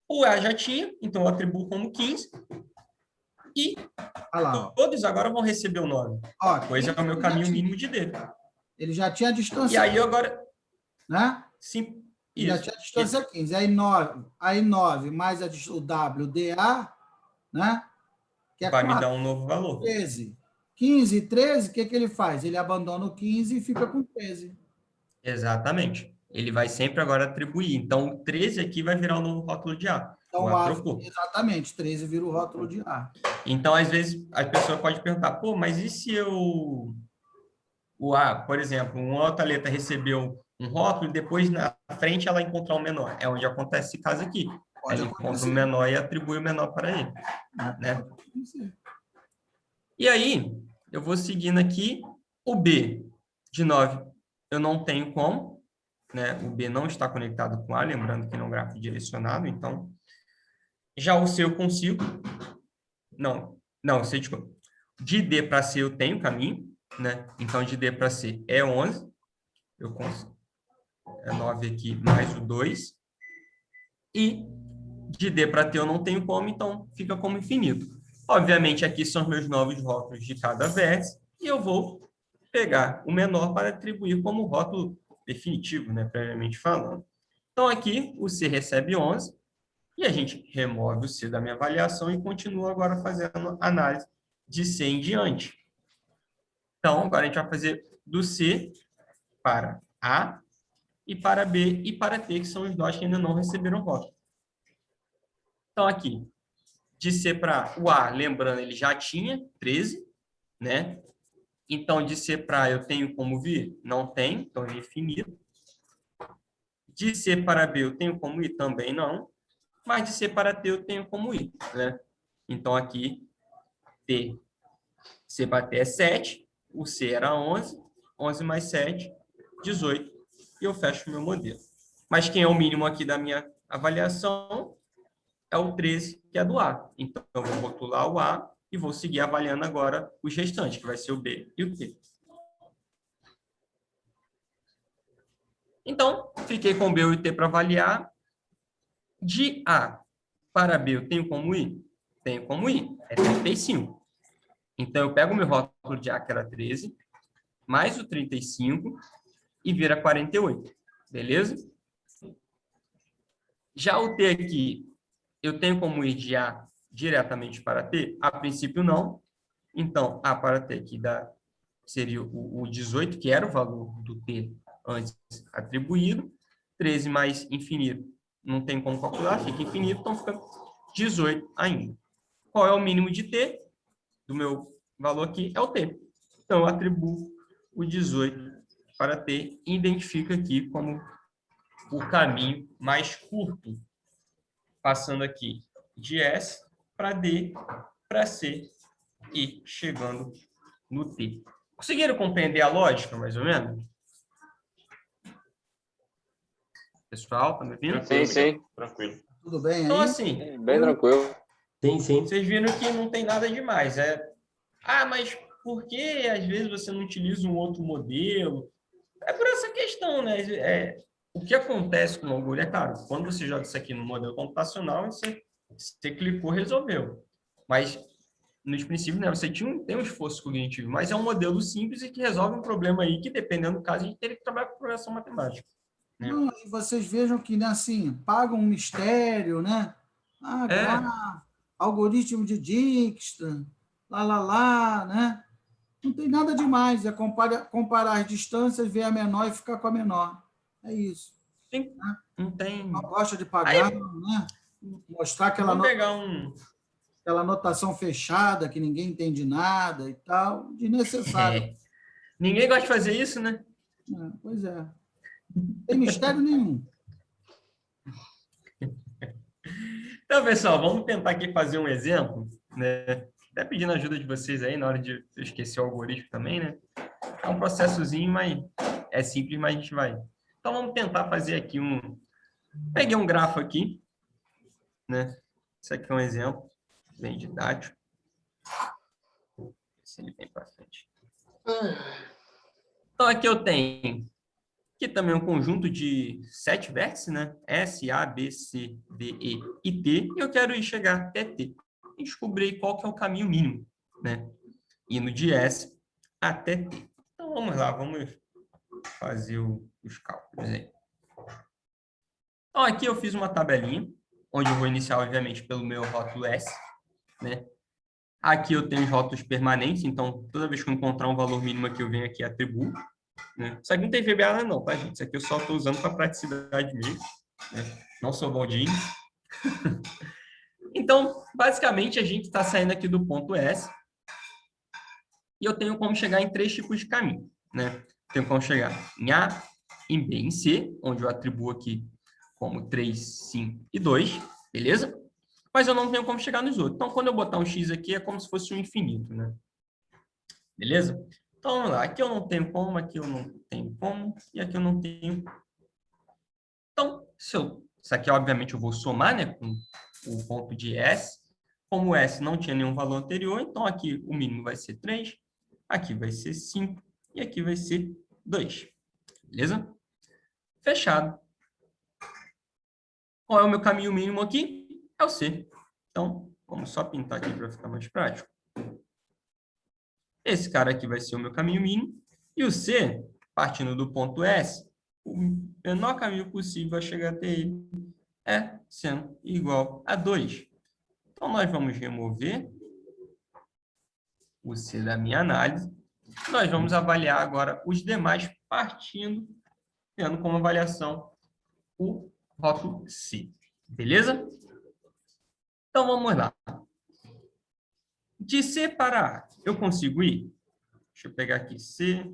O A já tinha, então eu atribuo como 15. E Olha lá, ó. todos agora vão receber o 9. Ó, Pois é o meu caminho mínimo de D. ele já tinha a E distância, aí agora... né? Sim, Ele já isso. tinha a distância 15. Aí 9 mais o WDA, né? Que é Vai me 4, dar um novo valor. 13. 15 e 13, o que ele faz? Ele abandona o 15 e fica com 13. Exatamente. Ele vai sempre agora atribuir. Então, o 13 aqui vai virar o novo rótulo de A. Então, O A trocou. exatamente, 13 vira o rótulo de A. Então, às vezes, a pessoa pode perguntar, pô, mas e se o A, por exemplo, uma outra letra recebeu um rótulo e depois na frente ela encontrar um menor? É onde acontece esse caso aqui. Pode Ela encontra acontecer. o menor e atribui o menor para ele. Né? Pode acontecer. E aí, eu vou seguindo aqui. O B de 9, eu não tenho como. Né? O B não está conectado com A, lembrando que não é um gráfico direcionado, então... Já o C eu consigo. Não, C, desculpa. De D para C eu tenho caminho, né? Então, de D para C é 11. Eu consigo. É 9 aqui, mais o 2. E de D para T eu não tenho como, então fica como infinito. Obviamente, aqui são os meus novos rótulos de cada vértice, e eu vou pegar o menor para atribuir como rótulo definitivo, né? Previamente falando. Então, aqui, o C recebe 11, e a gente remove o C da minha avaliação e continua agora fazendo análise de C em diante. Então, agora a gente vai fazer do C para A, e para B e para T, que são os nós que ainda não receberam rótulo. Então, aqui, de C para o A, lembrando, ele já tinha 13, né? Então, de C para A eu tenho como vir? Não tem, então ele é infinito. De C para B eu tenho como ir? Também não. Mas de C para T eu tenho como ir, né? Então, aqui, T, C para T é 7, o C era 11, 11 mais 7, 18, e eu fecho o meu modelo. Mas quem é o mínimo aqui da minha avaliação é o 13, que é do A. Então, eu vou rotular o A e vou seguir avaliando agora os restantes, que vai ser o B e o T. Então, fiquei com o B e o T para avaliar. De A para B, eu tenho como ir? Tenho como ir. É 35. Então, eu pego o meu rótulo de A, que era 13, mais o 35, e vira 48. Beleza? Já o T aqui, eu tenho como ir de A diretamente para T? A princípio, não. Então, A para T aqui seria o 18, que era o valor do T antes atribuído. 13 mais infinito, não tem como calcular, fica infinito, então fica 18 ainda. Qual é o mínimo de T? Do meu valor aqui é o T. Então, eu atribuo o 18 para T e identifico aqui como o caminho mais curto, passando aqui de S para D, para C e chegando no T. Conseguiram compreender a lógica, mais ou menos? Pessoal, tá me ouvindo? Sim, tranquilo. Tudo bem aí? Então, assim, Bem tranquilo. Sim. vocês viram que não tem nada demais. Mas por que às vezes você não utiliza um outro modelo? É por essa questão, né? O que acontece com o orgulho é claro, quando você joga isso aqui no modelo computacional, você clicou, resolveu. Mas, nos princípios, né, você tem um esforço cognitivo, mas é um modelo simples e que resolve um problema aí que, dependendo do caso, a gente teria que trabalhar com programação matemática. Né? Não, e vocês vejam que, né, assim, pagam um mistério, né? Algoritmo de Dijkstra, né? Não tem nada demais, é comparar as distâncias, ver a menor e ficar com a menor. É isso. Sim, né? não tem... Não gosta de pagar, né? Mostrar aquela, aquela notação fechada, que ninguém entende nada e tal, desnecessário. Ninguém gosta de fazer isso, né? Pois é. Não tem mistério nenhum. Então, pessoal, vamos tentar aqui fazer um exemplo, né? Até pedindo a ajuda de vocês aí na hora de eu esquecer o algoritmo também, né? É um processozinho, mas é simples, mas a gente vai. Então, vamos tentar fazer aqui Peguei um grafo aqui, né? Isso aqui é um exemplo bem didático. Se ele vem para frente. Então, aqui eu tenho que também é um conjunto de 7 vértices, né? S, A, B, C, D, E e T, e eu quero chegar até T. E descobrir qual que é o caminho mínimo, né? Indo de S até T. Então, vamos lá, vamos fazer os cálculos aí. Então, aqui eu fiz uma tabelinha, onde eu vou iniciar, obviamente, pelo meu rótulo S, né? Aqui eu tenho os rótulos permanentes, então, toda vez que eu encontrar um valor mínimo aqui, eu venho aqui e atribuo. Né? Isso aqui não tem VBA não, tá, gente? Isso aqui eu só estou usando para praticidade mesmo. Né? Não sou baldinho. Então, basicamente, a gente está saindo aqui do ponto S. E eu tenho como chegar em 3 tipos de caminho. Né? Tenho como chegar em A, em B, em C, onde eu atribuo aqui como 3, 5 e 2. Beleza? Mas eu não tenho como chegar nos outros. Então, quando eu botar um X aqui, é como se fosse um infinito. Né? Beleza? Então, vamos lá. Aqui eu não tenho como, aqui eu não tenho como, e aqui eu não tenho. Então, isso aqui, obviamente, eu vou somar, né, com o ponto de S. Como o S não tinha nenhum valor anterior, então aqui o mínimo vai ser 3, aqui vai ser 5, e aqui vai ser 2. Beleza? Fechado. Qual é o meu caminho mínimo aqui? É o C. Então, vamos só pintar aqui para ficar mais prático. Esse cara aqui vai ser o meu caminho mínimo. E o C, partindo do ponto S, o menor caminho possível a chegar até ele é sendo igual a 2. Então, nós vamos remover o C da minha análise. Nós vamos avaliar agora os demais partindo, tendo como avaliação o rótulo C. Beleza? Então, vamos lá. De C para A, eu consigo ir? Deixa eu pegar aqui C.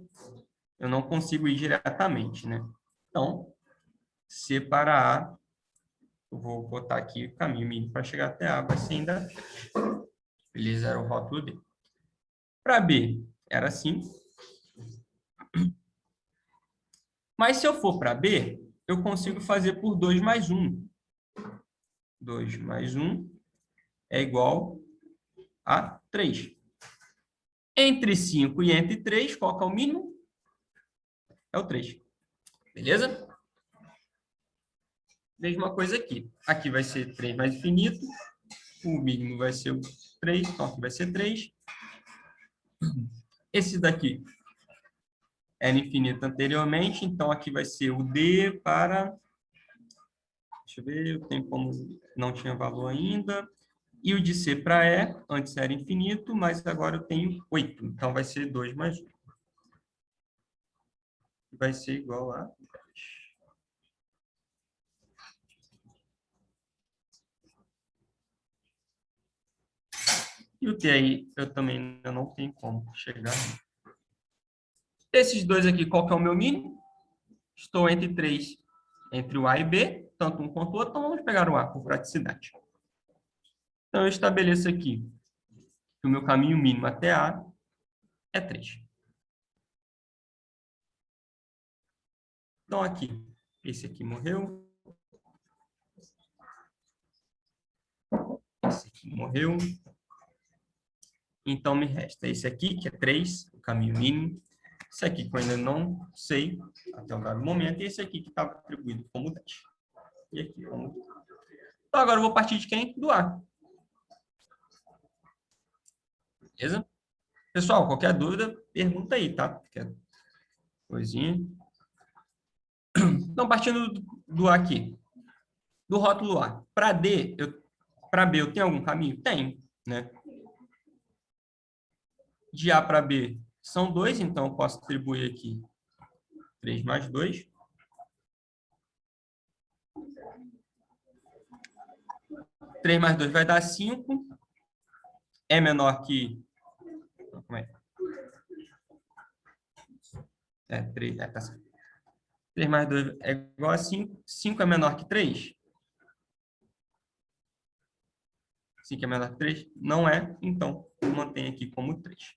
Eu não consigo ir diretamente, né? Então, C para A, eu vou botar aqui o caminho mínimo para chegar até A, vai ser ainda. Beleza, era o rótulo B. Para B, era assim. Mas se eu for para B, eu consigo fazer por 2 mais 1. 2 mais 1 é igual a 3. Entre 5 e entre 3, qual que é o mínimo? É o 3. Beleza? Mesma coisa aqui. Aqui vai ser 3 mais infinito. O mínimo vai ser o 3. Então, aqui vai ser 3. Esse daqui era infinito anteriormente. Então, aqui vai ser o D para... Deixa eu ver, eu tenho como... Não tinha valor ainda. E o de C para E, antes era infinito, mas agora eu tenho 8. Então, vai ser 2 mais 1. Vai ser igual a 10. E o T aí, eu também ainda não tenho como chegar. Esses dois aqui, qual que é o meu mínimo? Estou entre 3, entre o A e B, tanto um quanto o outro, então vamos pegar o A por praticidade. Então, eu estabeleço aqui que o meu caminho mínimo até A é 3. Então, aqui, esse aqui morreu. Esse aqui morreu. Então, me resta esse aqui, que é 3, o caminho mínimo. Esse aqui que eu ainda não sei até o dado momento. E esse aqui que estava atribuído como 10. E aqui como 10. Então, agora eu vou partir de quem? Do A. Beleza? Pessoal, qualquer dúvida, pergunta aí, tá? Qualquer coisinha. Então, partindo do A aqui. Do rótulo A. Para D, para B, eu tenho algum caminho? Tem, né? De A para B são 2, então eu posso atribuir aqui 3 mais 2. Três mais 2 vai dar 5. É menor que... Como é? 3, tá certo. 3 mais 2 é igual a 5. 5 é menor que 3? 5 é menor que 3? Não é, então eu mantenho aqui como 3.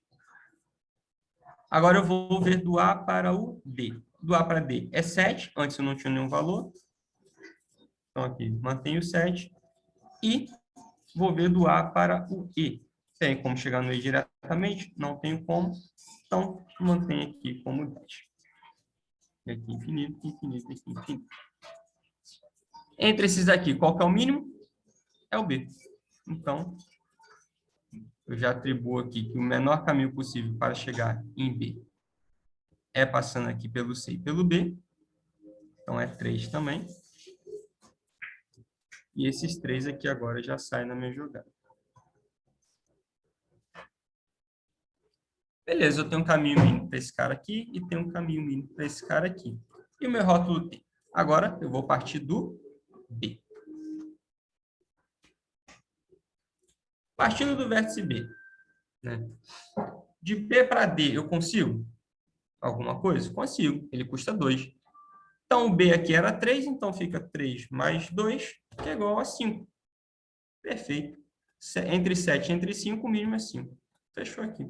Agora eu vou ver do A para o D. Do A para D é 7, antes eu não tinha nenhum valor. Então aqui mantenho 7. E vou ver do A para o E. Tem como chegar no E diretamente? Não tenho como. Então, mantenho aqui como 10. E aqui infinito, infinito, aqui infinito. Entre esses aqui, qual que é o mínimo? É o B. Então, eu já atribuo aqui que o menor caminho possível para chegar em B é passando aqui pelo C e pelo B. Então, é 3 também. E esses 3 aqui agora já saem na minha jogada. Beleza, eu tenho um caminho mínimo para esse cara aqui e tenho um caminho mínimo para esse cara aqui. E o meu rótulo T. Agora, eu vou partir do B. Partindo do vértice B, né? De B para D, eu consigo alguma coisa? Consigo. Ele custa 2. Então, o B aqui era 3, então fica 3 mais 2, que é igual a 5. Perfeito. Entre 7 e entre 5, o mínimo é 5. Fechou aqui.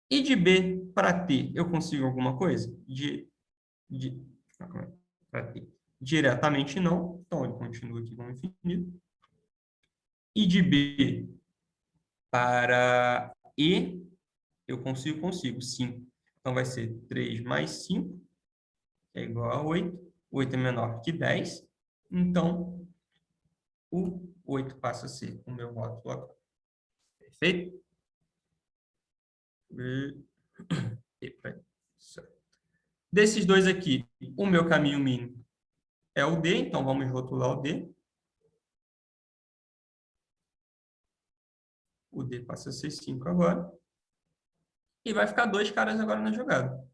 E de B para T, eu consigo alguma coisa? Para T. Diretamente não. Então, ele continua aqui como infinito. E de B para E, eu consigo 5. Então, vai ser 3 mais 5, que é igual a 8. 8 é menor que 10. Então, o 8 passa a ser o meu rótulo agora. Perfeito? Desses dois aqui, o meu caminho mínimo é o D, então vamos rotular o D. O D passa a ser 5 agora. E vai ficar 2 caras agora na jogada.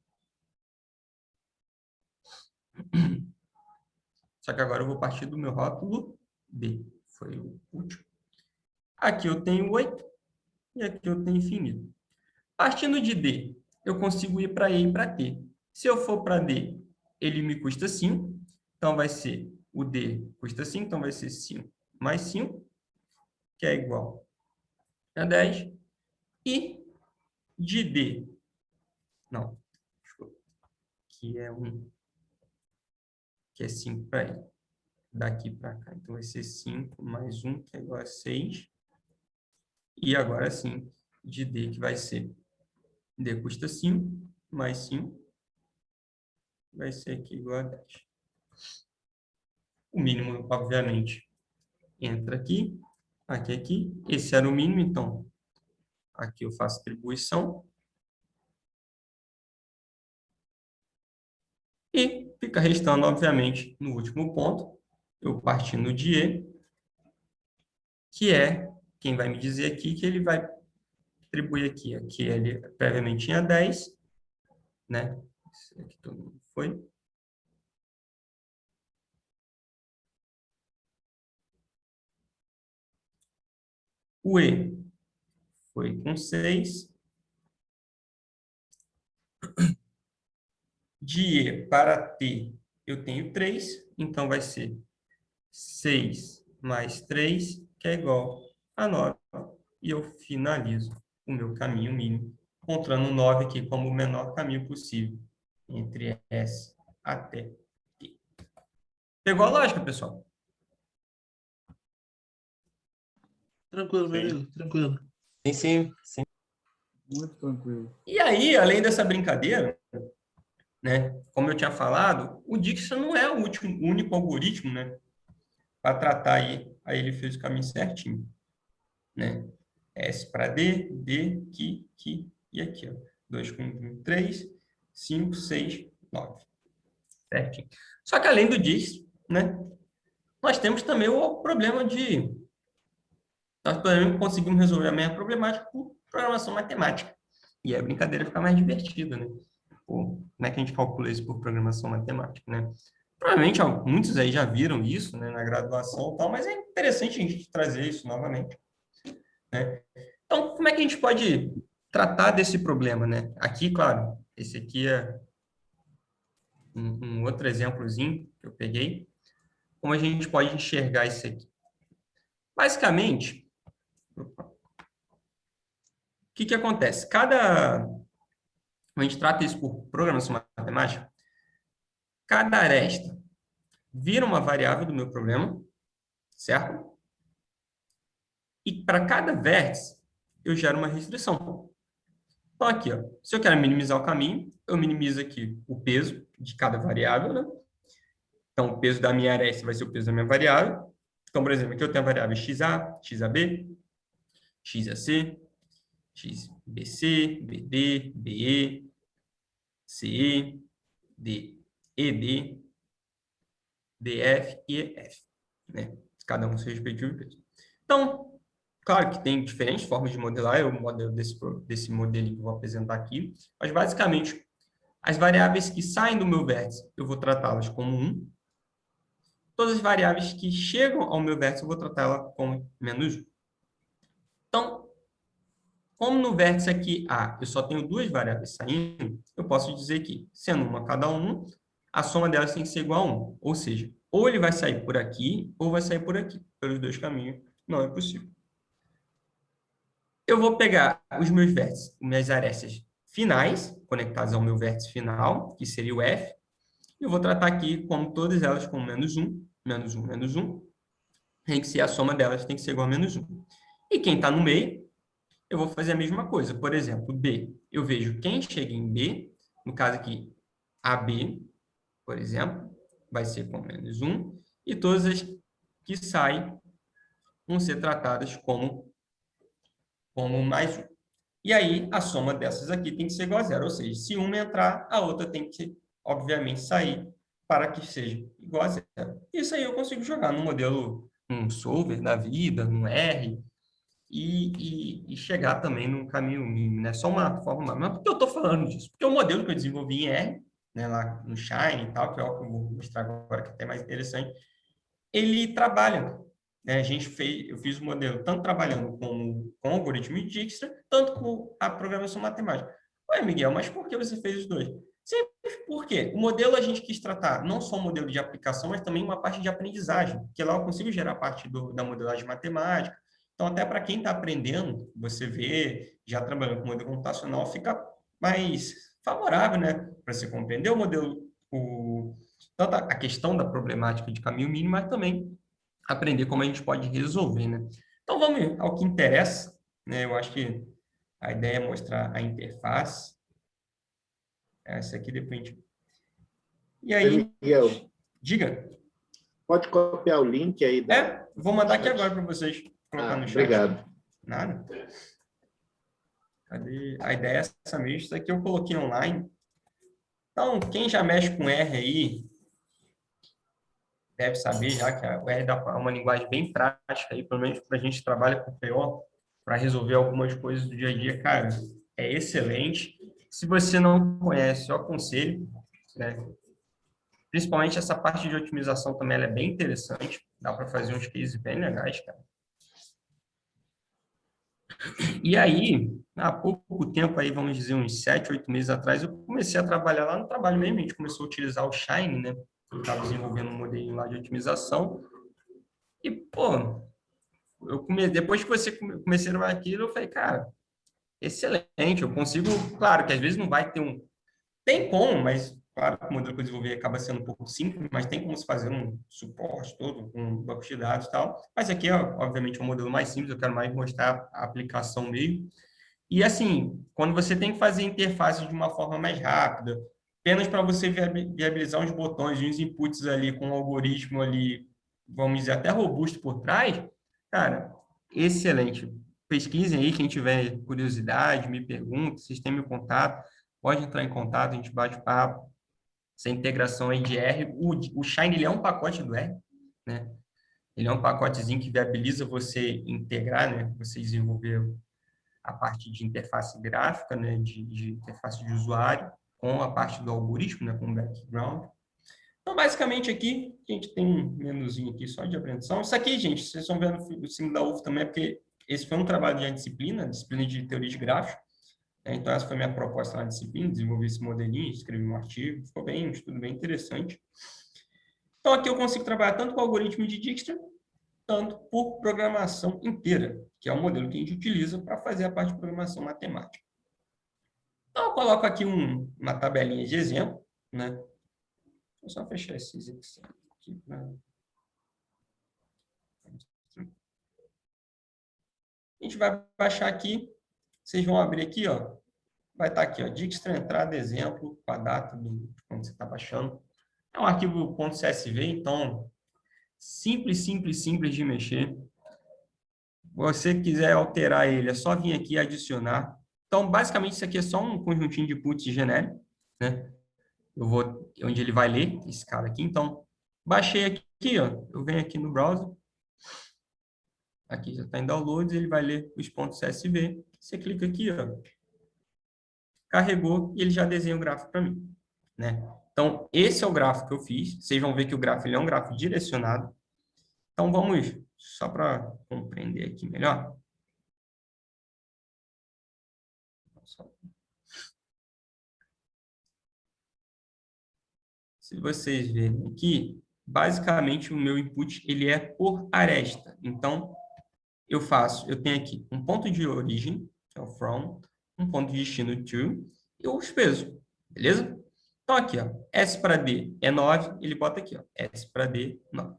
Só que agora eu vou partir do meu rótulo D. Foi o último. Aqui eu tenho 8 e aqui eu tenho infinito. Partindo de D, eu consigo ir para E e para T. Se eu for para D, ele me custa 5. Então, vai ser o D custa 5, então vai ser 5 mais 5, que é igual a 10. E de D, não, desculpa, que é 1, que é 5 para E. Daqui para cá. Então, vai ser 5 mais 1, que é igual a 6. E agora sim, de D, que vai ser D custa 5, mais 5, vai ser aqui igual a 10. O mínimo, obviamente, entra aqui, aqui. Esse era o mínimo, então, aqui eu faço atribuição. E fica restando, obviamente, no último ponto, eu partindo de E, que é, quem vai me dizer aqui que ele vai atribuir aqui. Aqui ele previamente tinha 10, né? Esse aqui todo mundo foi. O E foi com 6. De E para T, eu tenho 3. Então, vai ser 6 mais 3, que é igual a 9. E eu finalizo o meu caminho mínimo, encontrando 9 aqui como o menor caminho possível entre S até T. Pegou a lógica, pessoal? Tranquilo, meu amigo, tranquilo. Sim. Muito tranquilo. E aí, além dessa brincadeira, né, como eu tinha falado, o Dixon não é o único algoritmo, né, para tratar aí ele fez o caminho certinho, né? S para D, D, aqui e aqui, ó. 2 com 1, 3, 5, 6, 9. Certinho. Só que além do disso, né, nós temos também o problema de nós também conseguimos resolver a mesma problemática por programação matemática. E a brincadeira fica mais divertida, né? Pô, como é que a gente calcula isso por programação matemática, né? Provavelmente muitos aí já viram isso, né, na graduação e tal, mas é interessante a gente trazer isso novamente, né? Então, como é que a gente pode tratar desse problema, né? Aqui, claro, esse aqui é um outro exemplozinho que eu peguei. Como a gente pode enxergar isso aqui? Basicamente, o que acontece? A gente trata isso por programação matemática, cada aresta vira uma variável do meu problema, certo? E para cada vértice, eu gero uma restrição. Então, aqui, ó, se eu quero minimizar o caminho, eu minimizo aqui o peso de cada variável, né? Então, o peso da minha aresta vai ser o peso da minha variável. Então, por exemplo, aqui eu tenho a variável XA, XAB, XAC, XBC, BD, BE, CE, DED, DF e EF, né? Cada um seu respectivo peso. Então, claro que tem diferentes formas de modelar, eu modelo desse modelo que eu vou apresentar aqui, mas basicamente, as variáveis que saem do meu vértice, eu vou tratá-las como 1. Todas as variáveis que chegam ao meu vértice, eu vou tratá-la como menos 1. Então, como no vértice aqui A, eu só tenho 2 variáveis saindo, eu posso dizer que, sendo uma cada um, a soma delas tem que ser igual a 1. Ou seja, ou ele vai sair por aqui, ou vai sair por aqui. Pelos 2 caminhos, não é possível. Eu vou pegar os meus vértices, minhas arestas finais, conectadas ao meu vértice final, que seria o F, e eu vou tratar aqui como todas elas com menos 1, menos 1, menos 1, tem que ser a soma delas tem que ser igual a menos 1. E quem está no meio, eu vou fazer a mesma coisa. Por exemplo, B, eu vejo quem chega em B, no caso aqui, AB, por exemplo, vai ser com menos 1, e todas as que saem vão ser tratadas como mais 1. E aí, a soma dessas aqui tem que ser igual a 0, ou seja, se uma entrar, a outra tem que, obviamente, sair para que seja igual a 0. Isso aí eu consigo jogar no modelo, num solver da vida, no R, e chegar também num caminho mínimo, né? Só uma forma. Mas por que eu estou falando disso? Porque o modelo que eu desenvolvi em R, né, lá no Shine e tal, que é o que eu vou mostrar agora, que é até mais interessante, ele trabalha, né? Eu fiz o modelo tanto trabalhando com algoritmo de Dijkstra, tanto com a programação matemática. Ué, Miguel, mas por que você fez os dois? Simples, por quê? O modelo a gente quis tratar não só um modelo de aplicação, mas também uma parte de aprendizagem, porque lá eu consigo gerar parte da modelagem matemática. Então, até para quem está aprendendo, você vê, já trabalhando com modelo computacional, fica mais favorável, né? Para você compreender o modelo, tanto a questão da problemática de caminho mínimo, mas também aprender como a gente pode resolver, né? Então, vamos ao que interessa, né? Eu acho que a ideia é mostrar a interface. Essa aqui depois a gente... E aí, Miguel, diga. pode copiar o link aí da... Vou mandar aqui agora para vocês colocar no chat. Obrigado. Nada. Cadê? A ideia é essa mesmo. Isso aqui eu coloquei online. Então, quem já mexe com R aí, deve saber já que o R é uma linguagem bem prática, aí, pelo menos para a gente que trabalha com PO, para resolver algumas coisas do dia a dia, cara, é excelente. Se você não conhece, eu aconselho, né? Principalmente essa parte de otimização também ela é bem interessante, dá para fazer uns cases bem legais, cara. E aí, há pouco tempo, aí, vamos dizer, uns 7, 8 meses atrás, eu comecei a trabalhar lá no trabalho mesmo, a gente começou a utilizar o Shine, né? Eu estava desenvolvendo um modelinho lá de otimização. E, pô, depois que você comecei a trabalhar aquilo, eu falei, cara, excelente, eu consigo, claro que às vezes não vai ter tem como, mas claro que o modelo que eu desenvolvi acaba sendo um pouco simples, mas tem como se fazer um suporte todo, com banco de dados e tal. Mas aqui, obviamente, é um modelo mais simples, eu quero mais mostrar a aplicação mesmo. E assim, quando você tem que fazer interfaces de uma forma mais rápida, apenas para você viabilizar uns botões, uns inputs ali com um algoritmo ali, vamos dizer, até robusto por trás, cara, excelente. Pesquisem aí, quem tiver curiosidade, me pergunta, vocês têm meu contato, pode entrar em contato, a gente bate papo. Essa integração aí de R, o Shine ele é um pacote do R, né? Ele é um pacotezinho que viabiliza você integrar, né? Você desenvolver a parte de interface gráfica, né, de interface de usuário, com a parte do algoritmo, né, com o background. Então, basicamente, aqui, a gente tem um menuzinho aqui só de apresentação. Isso aqui, gente, vocês estão vendo o símbolo da UF também, porque esse foi um trabalho de disciplina de teoria de gráficos. Então, essa foi a minha proposta na disciplina, desenvolver esse modelinho, escrever um artigo, ficou bem, um estudo bem interessante. Então, aqui eu consigo trabalhar tanto com algoritmo de Dijkstra, tanto por programação inteira, que é o modelo que a gente utiliza para fazer a parte de programação matemática. Então, eu coloco aqui uma tabelinha de exemplo, né? Vou só fechar esses aqui para... A gente vai baixar aqui, vocês vão abrir aqui, ó. vai estar aqui, ó, Dijkstra, entrada, exemplo, com a data de quando você está baixando. É um arquivo .csv, então, simples de mexer. Se você quiser alterar ele, é só vir aqui e adicionar. Então, basicamente, isso aqui é só um conjuntinho de puts genérico, né? Eu vou, onde ele vai ler esse cara aqui. Então, baixei aqui, ó. Eu venho aqui no browser. Aqui já está em downloads, ele vai ler os .csv. Você clica aqui, ó. Carregou e ele já desenha o gráfico para mim, né? Então, esse é o gráfico que eu fiz. Vocês vão ver que o gráfico ele é um gráfico direcionado. Então, vamos, só para compreender aqui melhor. Se vocês verem aqui, basicamente o meu input ele é por aresta. Então, eu tenho aqui um ponto de origem, que é o from, um ponto de destino to, e os pesos, beleza? Então, aqui, ó, S para D é 9, ele bota aqui, ó, S para D, 9.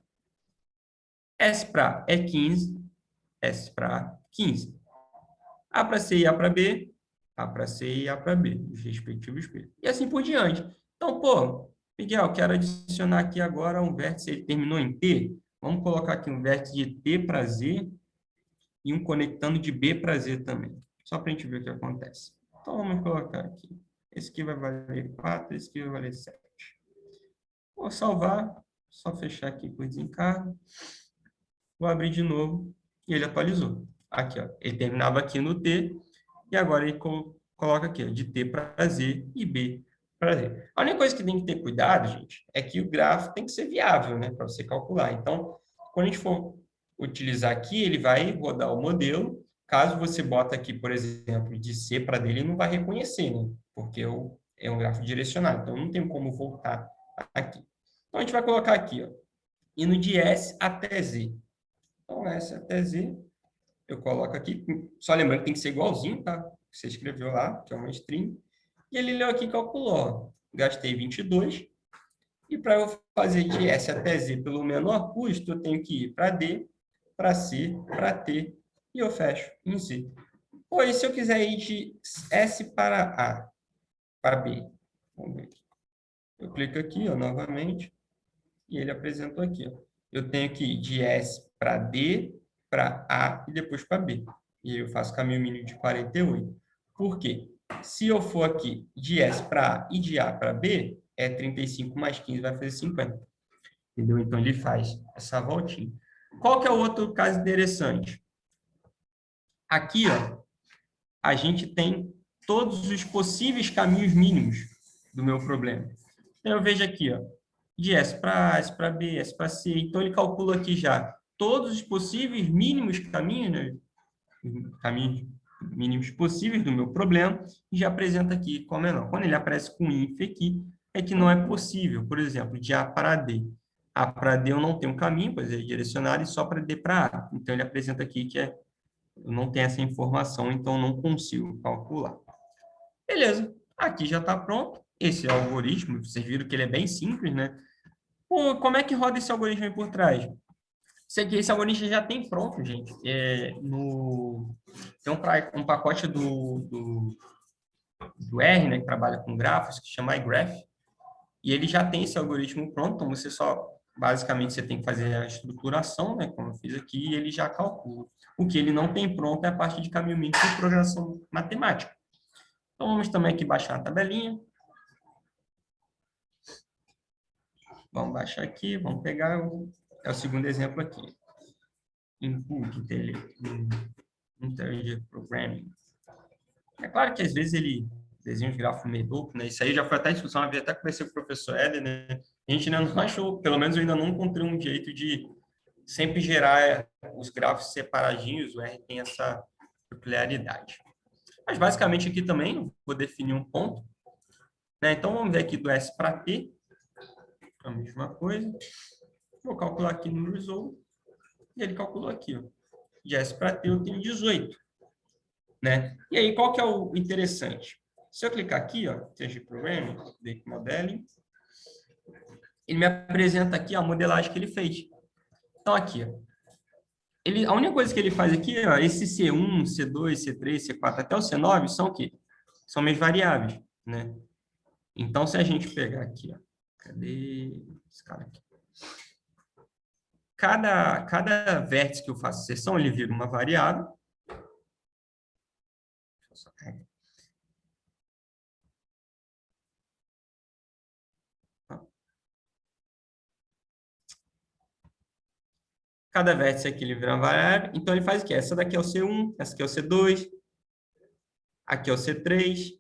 S para A é 15, S para A, 15. A para C e A para B, A para C e A para B, os respectivos pesos. E assim por diante. Então, pô, Miguel, quero adicionar aqui agora um vértice, ele terminou em T. Vamos colocar aqui um vértice de T para Z e um conectando de B para Z também. Só para a gente ver o que acontece. Então, vamos colocar aqui. Esse aqui vai valer 4, esse aqui vai valer 7. Vou salvar, só fechar aqui por desencargo. Vou abrir de novo e ele atualizou. Aqui, ó, ele terminava aqui no T e agora ele coloca aqui, ó, de T para Z e B para Z. A única coisa que tem que ter cuidado, gente, é que o gráfico tem que ser viável, né, para você calcular. Então, quando a gente for utilizar aqui, ele vai rodar o modelo. Caso você bota aqui, por exemplo, de C para D, ele não vai reconhecer, né, porque é um gráfico direcionado. Então, não tem como voltar aqui. Então, a gente vai colocar aqui, ó, indo de S até Z. Então, S até Z, eu coloco aqui, só lembrando que tem que ser igualzinho, tá? Você escreveu lá, que é uma string, e ele leu aqui e calculou, ó, gastei 22, e para eu fazer de S até Z pelo menor custo, eu tenho que ir para D, para C, para T, e eu fecho em Z. Ou e se eu quiser ir de S para A, para B? Vamos ver aqui. Eu clico aqui, ó, novamente, e ele apresentou aqui, ó. Eu tenho que ir de S para D, para A e depois para B. E eu faço caminho mínimo de 48. Por quê? Se eu for aqui de S para A e de A para B, é 35 mais 15, vai fazer 50. Entendeu? Então, ele faz essa voltinha. Qual que é o outro caso interessante? Aqui, ó, a gente tem todos os possíveis caminhos mínimos do meu problema. Então, eu vejo aqui, ó, de S para A, S para B, S para C. Então, ele calcula aqui já todos os possíveis mínimos caminhos, né? Caminhos mínimos possíveis do meu problema, e já apresenta aqui qual é menor. Quando ele aparece com INF aqui, é que não é possível, por exemplo, de A para D. A para D eu não tenho caminho, pois é direcionado, e só para D para A. Então, ele apresenta aqui que eu não tenho essa informação, então não consigo calcular. Beleza, aqui já está pronto. Esse é o algoritmo, vocês viram que ele é bem simples, né? Pô, como é que roda esse algoritmo aí por trás? Esse algoritmo já tem pronto, gente. Tem um pacote do R, né, que trabalha com grafos, que chama iGraph, e ele já tem esse algoritmo pronto, então você só, basicamente, você tem que fazer a estruturação, né, como eu fiz aqui, e ele já calcula. O que ele não tem pronto é a parte de caminho mínimo de programação matemática. Então, vamos também aqui baixar a tabelinha. Vamos baixar aqui, vamos pegar é o segundo exemplo aqui. Input, Integer Programming. É claro que às vezes ele desenha os gráficos meio louco, né? Isso aí já foi até discussão, eu até conversei com o professor Éder, né? A gente ainda não achou, pelo menos eu ainda não encontrei um jeito de sempre gerar os gráficos separadinhos, o R tem essa peculiaridade. Mas basicamente aqui também eu vou definir um ponto, né? Então vamos ver aqui do S para T, a mesma coisa. Vou calcular aqui no Resolve, e ele calculou aqui, ó. De S para T eu tenho 18, né? E aí, qual que é o interessante? Se eu clicar aqui, ó, Integer Programming, Date Modeling, ele me apresenta aqui a modelagem que ele fez. Então, aqui, ó, a única coisa que ele faz aqui, ó, esse C1, C2, C3, C4, até o C9, são o quê? são minhas variáveis, né? Então, se a gente pegar aqui, ó, cadê esse cara aqui? Cada vértice que eu faço seção, ele vira uma variável. Deixa eu só carregar. Cada vértice aqui ele vira uma variável, então ele faz o quê? Essa daqui é o C1, essa aqui é o C2, aqui é o C3,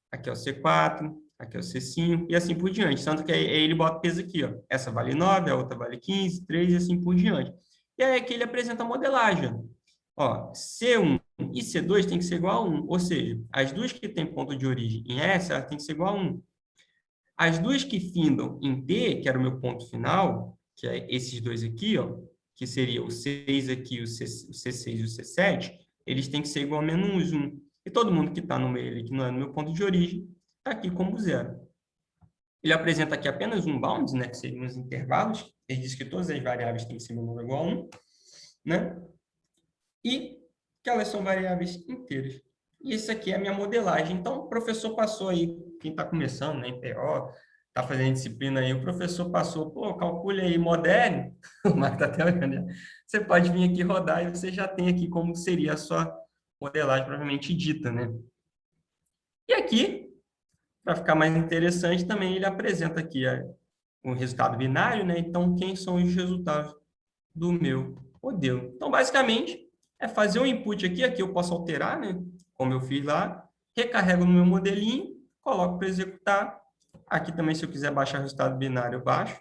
aqui é o C4, aqui é o C5, e assim por diante. Tanto que aí ele bota peso aqui, ó. Essa vale 9, a outra vale 15, 3 e assim por diante. E aí aqui ele apresenta a modelagem. Ó, C1 e C2 tem que ser igual a 1, ou seja, as duas que têm ponto de origem em S, ela tem que ser igual a 1. As duas que findam em D, que era o meu ponto final, que é esses dois aqui, ó, que seria o 6 aqui, o C6 e o C7, eles têm que ser igual a menos 1. E todo mundo que está no meio ali, que não é no meu ponto de origem, está aqui como 0. Ele apresenta aqui apenas um bounds, né, que seriam os intervalos. Ele diz que todas as variáveis têm que ser menor ou igual a 1, né? E que elas são variáveis inteiras. E isso aqui é a minha modelagem. Então, o professor passou aí, quem está começando, né, em PO, está fazendo disciplina aí, o professor passou, pô, calcule aí, modele, o Marco está até olhando, né? Você pode vir aqui rodar e você já tem aqui como seria a sua modelagem propriamente dita, né? E aqui, para ficar mais interessante, também ele apresenta aqui um resultado binário, né? Então, quem são os resultados do meu modelo? Então, basicamente, é fazer um input aqui eu posso alterar, né? Como eu fiz lá, recarrego no meu modelinho, coloco para executar. Aqui também, se eu quiser baixar o resultado binário, eu baixo.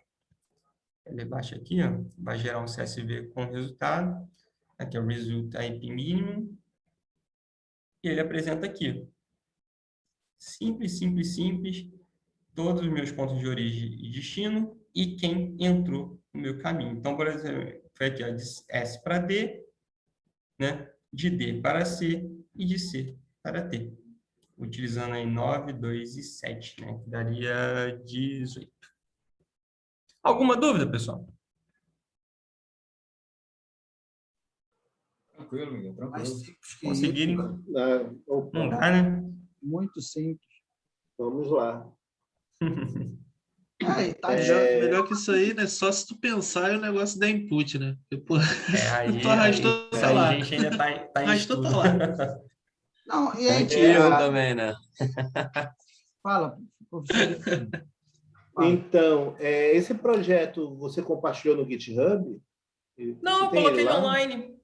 Ele baixa aqui, ó, vai gerar um CSV com o resultado. Aqui é o result IP mínimo. E ele apresenta aqui. Simples, simples, simples. Todos os meus pontos de origem e destino e quem entrou no meu caminho. Então, por exemplo, foi aqui, ó, de S para D, né? De D para C e de C para T. Utilizando aí 9, 2 e 7, né? Que daria 18. Alguma dúvida, pessoal? Tranquilo, Miguel, Mais tranquilo. simples que Conseguirem? isso. Não dá, né? Muito simples. Vamos lá. Aí, tá Melhor que isso aí, né? Só se tu pensar e o negócio der input, né? Porque, pô, tu arrastou, tá aí lá. a gente ainda tá em Arrastou, estudo. tá lá. Não, e aí, Tranquilo também, né? fala, professor. Então, esse projeto você compartilhou no GitHub? Não, Você eu tem coloquei ele lá? online.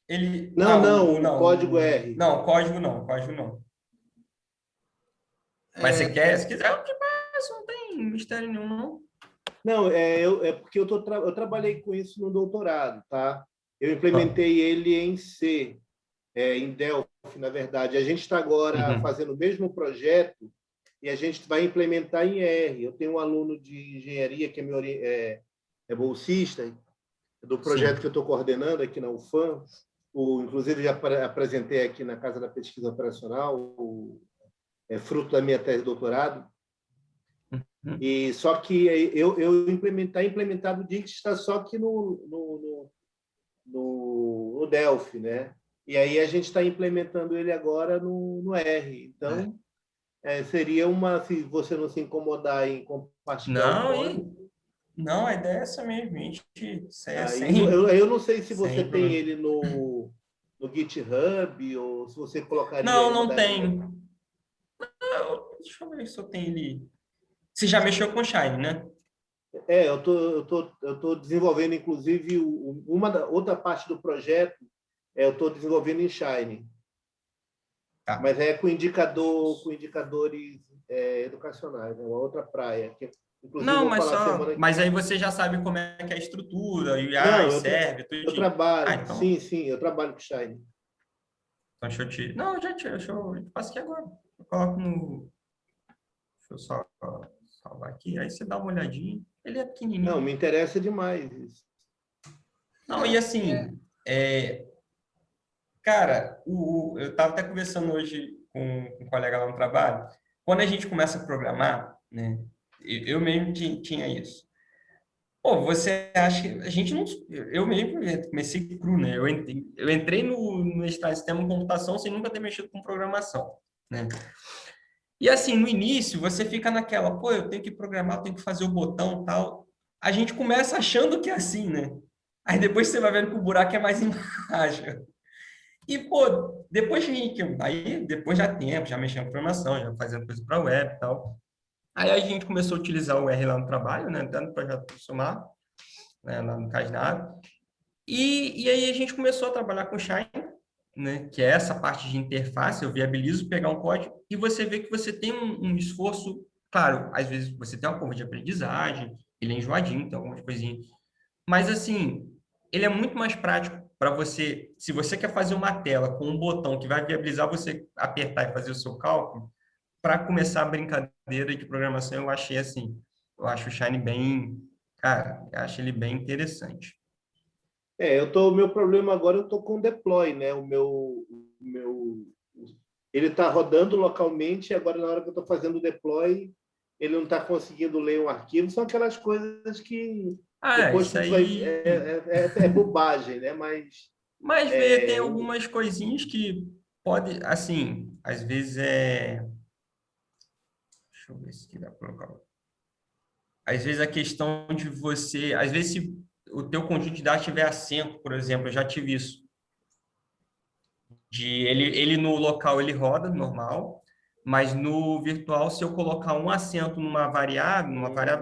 Ele... Não, o código R. Não, código não. Mas você quer? Se quiser, eu te passo, não tem mistério nenhum, não. Não, é porque eu trabalhei com isso no doutorado, tá? Eu implementei ele em C, em Delphi, na verdade. A gente está agora fazendo o mesmo projeto e a gente vai implementar em R. Eu tenho um aluno de engenharia que é bolsista do projeto que eu estou coordenando aqui na UFAM. Inclusive, já apresentei aqui na Casa da Pesquisa Operacional, fruto da minha tese de doutorado. E só que eu implementado o Dix está só que no Delphi, né? E aí a gente está implementando ele agora no R. Então, seria se você não se incomodar em compartilhar o código. Não, a ideia é essa mesmo. Eu não sei se você tem ele no GitHub ou se você colocaria... Não tem. Deixa eu ver se eu tenho ele... Você já mexeu com Shine, né? Eu tô desenvolvendo, inclusive, outra parte do projeto, eu estou desenvolvendo em Shine. Tá. Mas com indicadores educacionais, é uma outra praia. Inclusive, não, mas aí você já sabe como é que é a estrutura, o UI, serve, tudo. Eu trabalho, então... sim, eu trabalho com Shine. Então, deixa eu te... Não, eu já tiro, eu faço aqui agora. Eu coloco no... Deixa eu só salvar aqui, aí você dá uma olhadinha. Ele é pequenininho. Não, me interessa demais isso. Não, e assim, cara, eu estava até conversando hoje com um colega lá no trabalho, quando a gente começa a programar, né, eu mesmo tinha isso. Pô, você acha que a gente não... Eu mesmo comecei cru, né? Eu entrei no mestrado de sistema de computação sem nunca ter mexido com programação, né? E assim, no início, você fica naquela, pô, eu tenho que programar, eu tenho que fazer o botão e tal. A gente começa achando que é assim, né? Aí depois você vai vendo que o buraco é mais embaixo. E, pô, depois que a gente... Aí, depois já tempo, já mexendo com programação, já fazendo coisa para web e tal. Aí a gente começou a utilizar o R lá no trabalho, né? Dentro do projeto profissional, né? Lá no Casnado. E aí a gente começou a trabalhar com Shine, né? Que é essa parte de interface, eu viabilizo pegar um código e você vê que você tem um esforço, claro, às vezes você tem uma curva de aprendizagem, ele é enjoadinho, tem algumas coisinhas, mas assim, ele é muito mais prático para você, se você quer fazer uma tela com um botão que vai viabilizar você apertar e fazer o seu cálculo, para começar a brincadeira de programação, eu achei assim, eu acho o Shine bem, cara, eu acho ele bem interessante. O meu problema agora, eu tô com o deploy, né? Ele está rodando localmente, e agora na hora que eu estou fazendo o deploy, ele não está conseguindo ler um arquivo. São aquelas coisas que depois Isso que aí... é bobagem, né? Mas vê, tem algumas coisinhas que pode, assim, às vezes é... Deixa eu ver se dá para colocar. Às vezes a questão de você... Às vezes se o teu conjunto de dados tiver acento, por exemplo, eu já tive isso. Ele no local ele roda normal, mas no virtual, se eu colocar um acento numa variável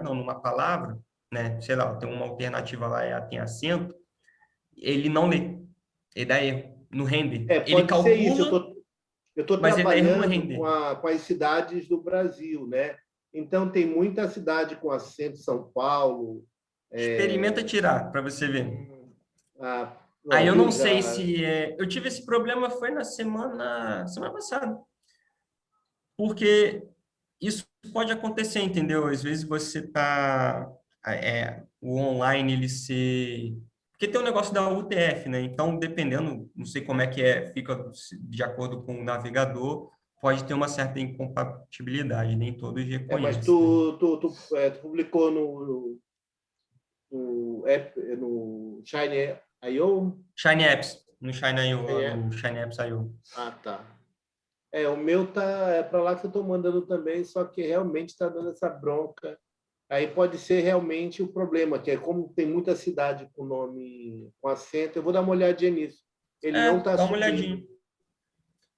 não, numa palavra, né? Sei lá, tem uma alternativa lá, tem acento, ele não lê. Ele dá erro no render. Ele Pode ser isso. calcula, Eu estou mas ele dá erro no trabalhando render. com as cidades do Brasil, né? Então, tem muita cidade com acento, São Paulo. Experimenta tirar, para você ver. Aí eu Viu? não sei se é... Eu tive esse problema, foi na semana passada. Porque isso pode acontecer, entendeu? Às vezes você tá... o online, ele se... Porque tem o negócio da UTF, né? Então, dependendo, não sei como é que fica de acordo com o navegador, pode ter uma certa incompatibilidade, nem todos Mas reconhecem. tu publicou no Shine.io? Shine Apps, no Shine.io, É. no Shine Apps.io. Tá. O meu tá para lá que eu estou mandando também, só que realmente está dando essa bronca. Aí pode ser realmente o problema, que é como tem muita cidade com nome com acento. Eu vou dar uma olhadinha nisso. Ele não está Dá uma subindo. olhadinha.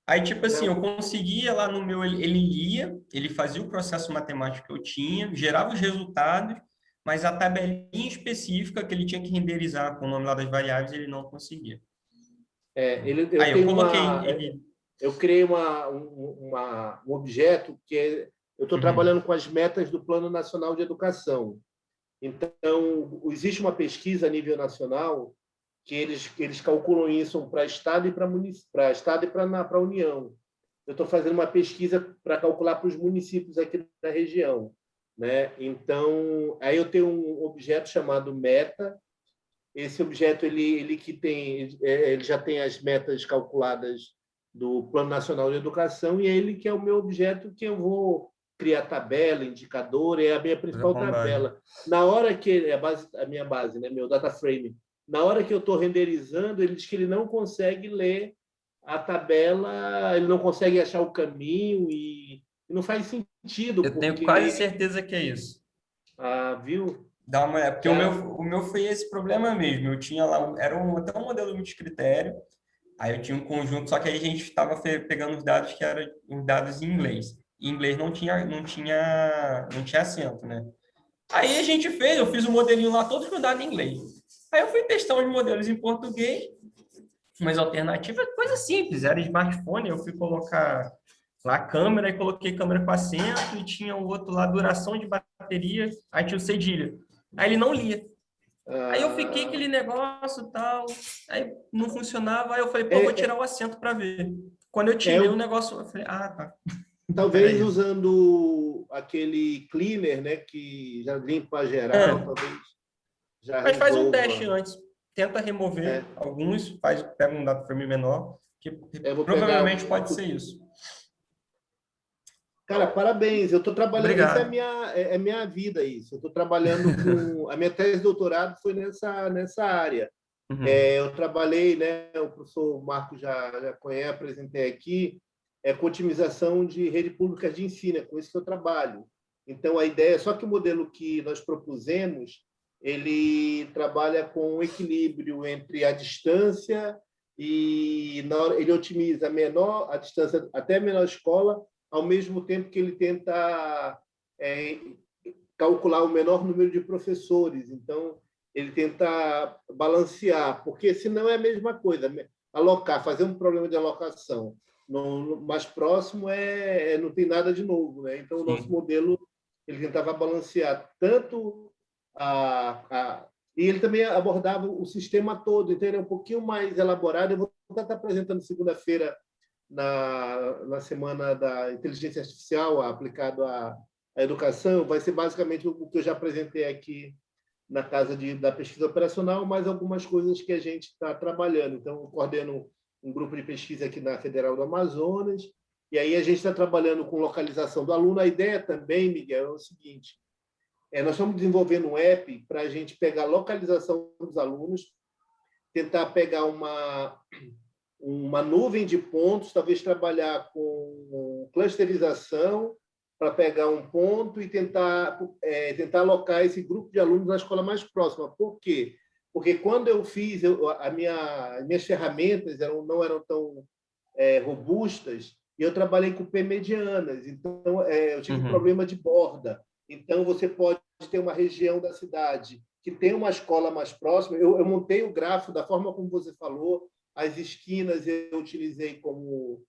Aí, tipo assim, Não. eu conseguia lá no meu, ele lia, ele fazia o processo matemático que eu tinha, gerava os resultados, mas a tabelinha específica que ele tinha que renderizar com o nome lá das variáveis, ele não conseguia. Aí eu coloquei ele... Eu criei um objeto que eu estou trabalhando com as metas do Plano Nacional de Educação. Então, existe uma pesquisa a nível nacional que eles calculam isso para Estado e para Estado e para a União. Eu estou fazendo uma pesquisa para calcular para os municípios aqui da região, né? Então, aí eu tenho um objeto chamado Meta. Esse objeto ele já tem as metas calculadas do Plano Nacional de Educação e ele que é o meu objeto que eu vou criar tabela, indicador, é a minha principal tabela. Na hora que a minha base, né, meu data frame, na hora que eu estou renderizando, ele diz que ele não consegue ler a tabela, ele não consegue achar o caminho e não faz sentido. Eu tenho quase certeza que é isso. Viu? Dá uma olhada, porque o meu foi esse problema mesmo. Eu tinha lá, era até um modelo multicritério, aí eu tinha um conjunto, só que aí a gente estava pegando os dados que eram os dados em inglês. Em inglês não tinha acento, né? Aí a gente eu fiz um modelinho lá, todos com dados em inglês. Aí eu fui testar uns modelos em português, umas alternativas, coisa simples, era smartphone, eu fui colocar lá a câmera e coloquei câmera com acento e tinha o outro lá, duração de bateria, aí tinha o cedilha. Aí ele não lia. Aí eu fiquei aquele negócio e tal, aí não funcionava, aí eu falei, pô, vou tirar o acento para ver. Quando eu tirei o negócio, eu falei, tá. Talvez usando aquele cleaner, né, que já limpa geral, talvez já Mas faz um resolva. teste antes. Tenta remover alguns, pega um data frame menor, que provavelmente pode ser isso. Cara, parabéns. Eu estou trabalhando, Obrigado. isso é minha vida, isso. Eu estou trabalhando com... A minha tese de doutorado foi nessa área. Eu trabalhei, né, o professor Marco já conhece, apresentei aqui, com otimização de rede pública de ensino, é com isso que eu trabalho. Então, a ideia, só que o modelo que nós propusemos, ele trabalha com um equilíbrio entre a distância e ele otimiza a distância até a menor escola, ao mesmo tempo que ele tenta calcular o menor número de professores. Então, ele tenta balancear, porque senão é a mesma coisa. Fazer um problema de alocação no mais próximo não tem nada de novo, né? Então, o nosso modelo ele tentava balancear tanto e ele também abordava o sistema todo, então ele é um pouquinho mais elaborado. Eu vou estar apresentando segunda-feira na Semana da Inteligência Artificial aplicado à educação. Vai ser basicamente o que eu já apresentei aqui na Casa da Pesquisa Operacional, mais algumas coisas que a gente está trabalhando. Então, eu coordeno um grupo de pesquisa aqui na Federal do Amazonas, e aí a gente está trabalhando com localização do aluno. A ideia também, Miguel, é o seguinte: nós estamos desenvolvendo um app para a gente pegar a localização dos alunos, tentar pegar uma nuvem de pontos, talvez trabalhar com clusterização para pegar um ponto e tentar alocar esse grupo de alunos na escola mais próxima. Por quê? Porque quando eu fiz, minhas ferramentas não eram tão robustas, e eu trabalhei com P-medianas, então eu tive problema de borda. Então, você pode ter uma região da cidade que tem uma escola mais próxima. Eu montei o gráfico da forma como você falou, as esquinas eu utilizei como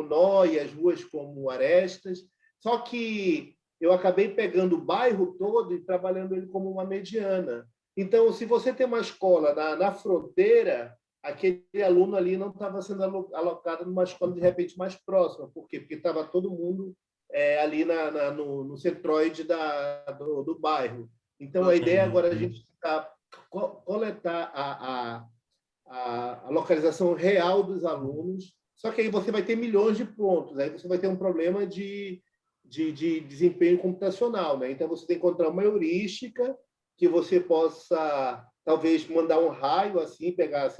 nó e as ruas como arestas, só que eu acabei pegando o bairro todo e trabalhando ele como uma mediana. Então, se você tem uma escola na fronteira, aquele aluno ali não estava sendo alocado numa escola, de repente, mais próxima. Por quê? Porque estava todo mundo ali no centroide do bairro. Então, a ideia agora é a gente coletar a localização real dos alunos, só que aí você vai ter milhões de pontos, aí você vai ter um problema de desempenho computacional, né? Então, você tem que encontrar uma heurística que você possa, talvez, mandar um raio, assim, pega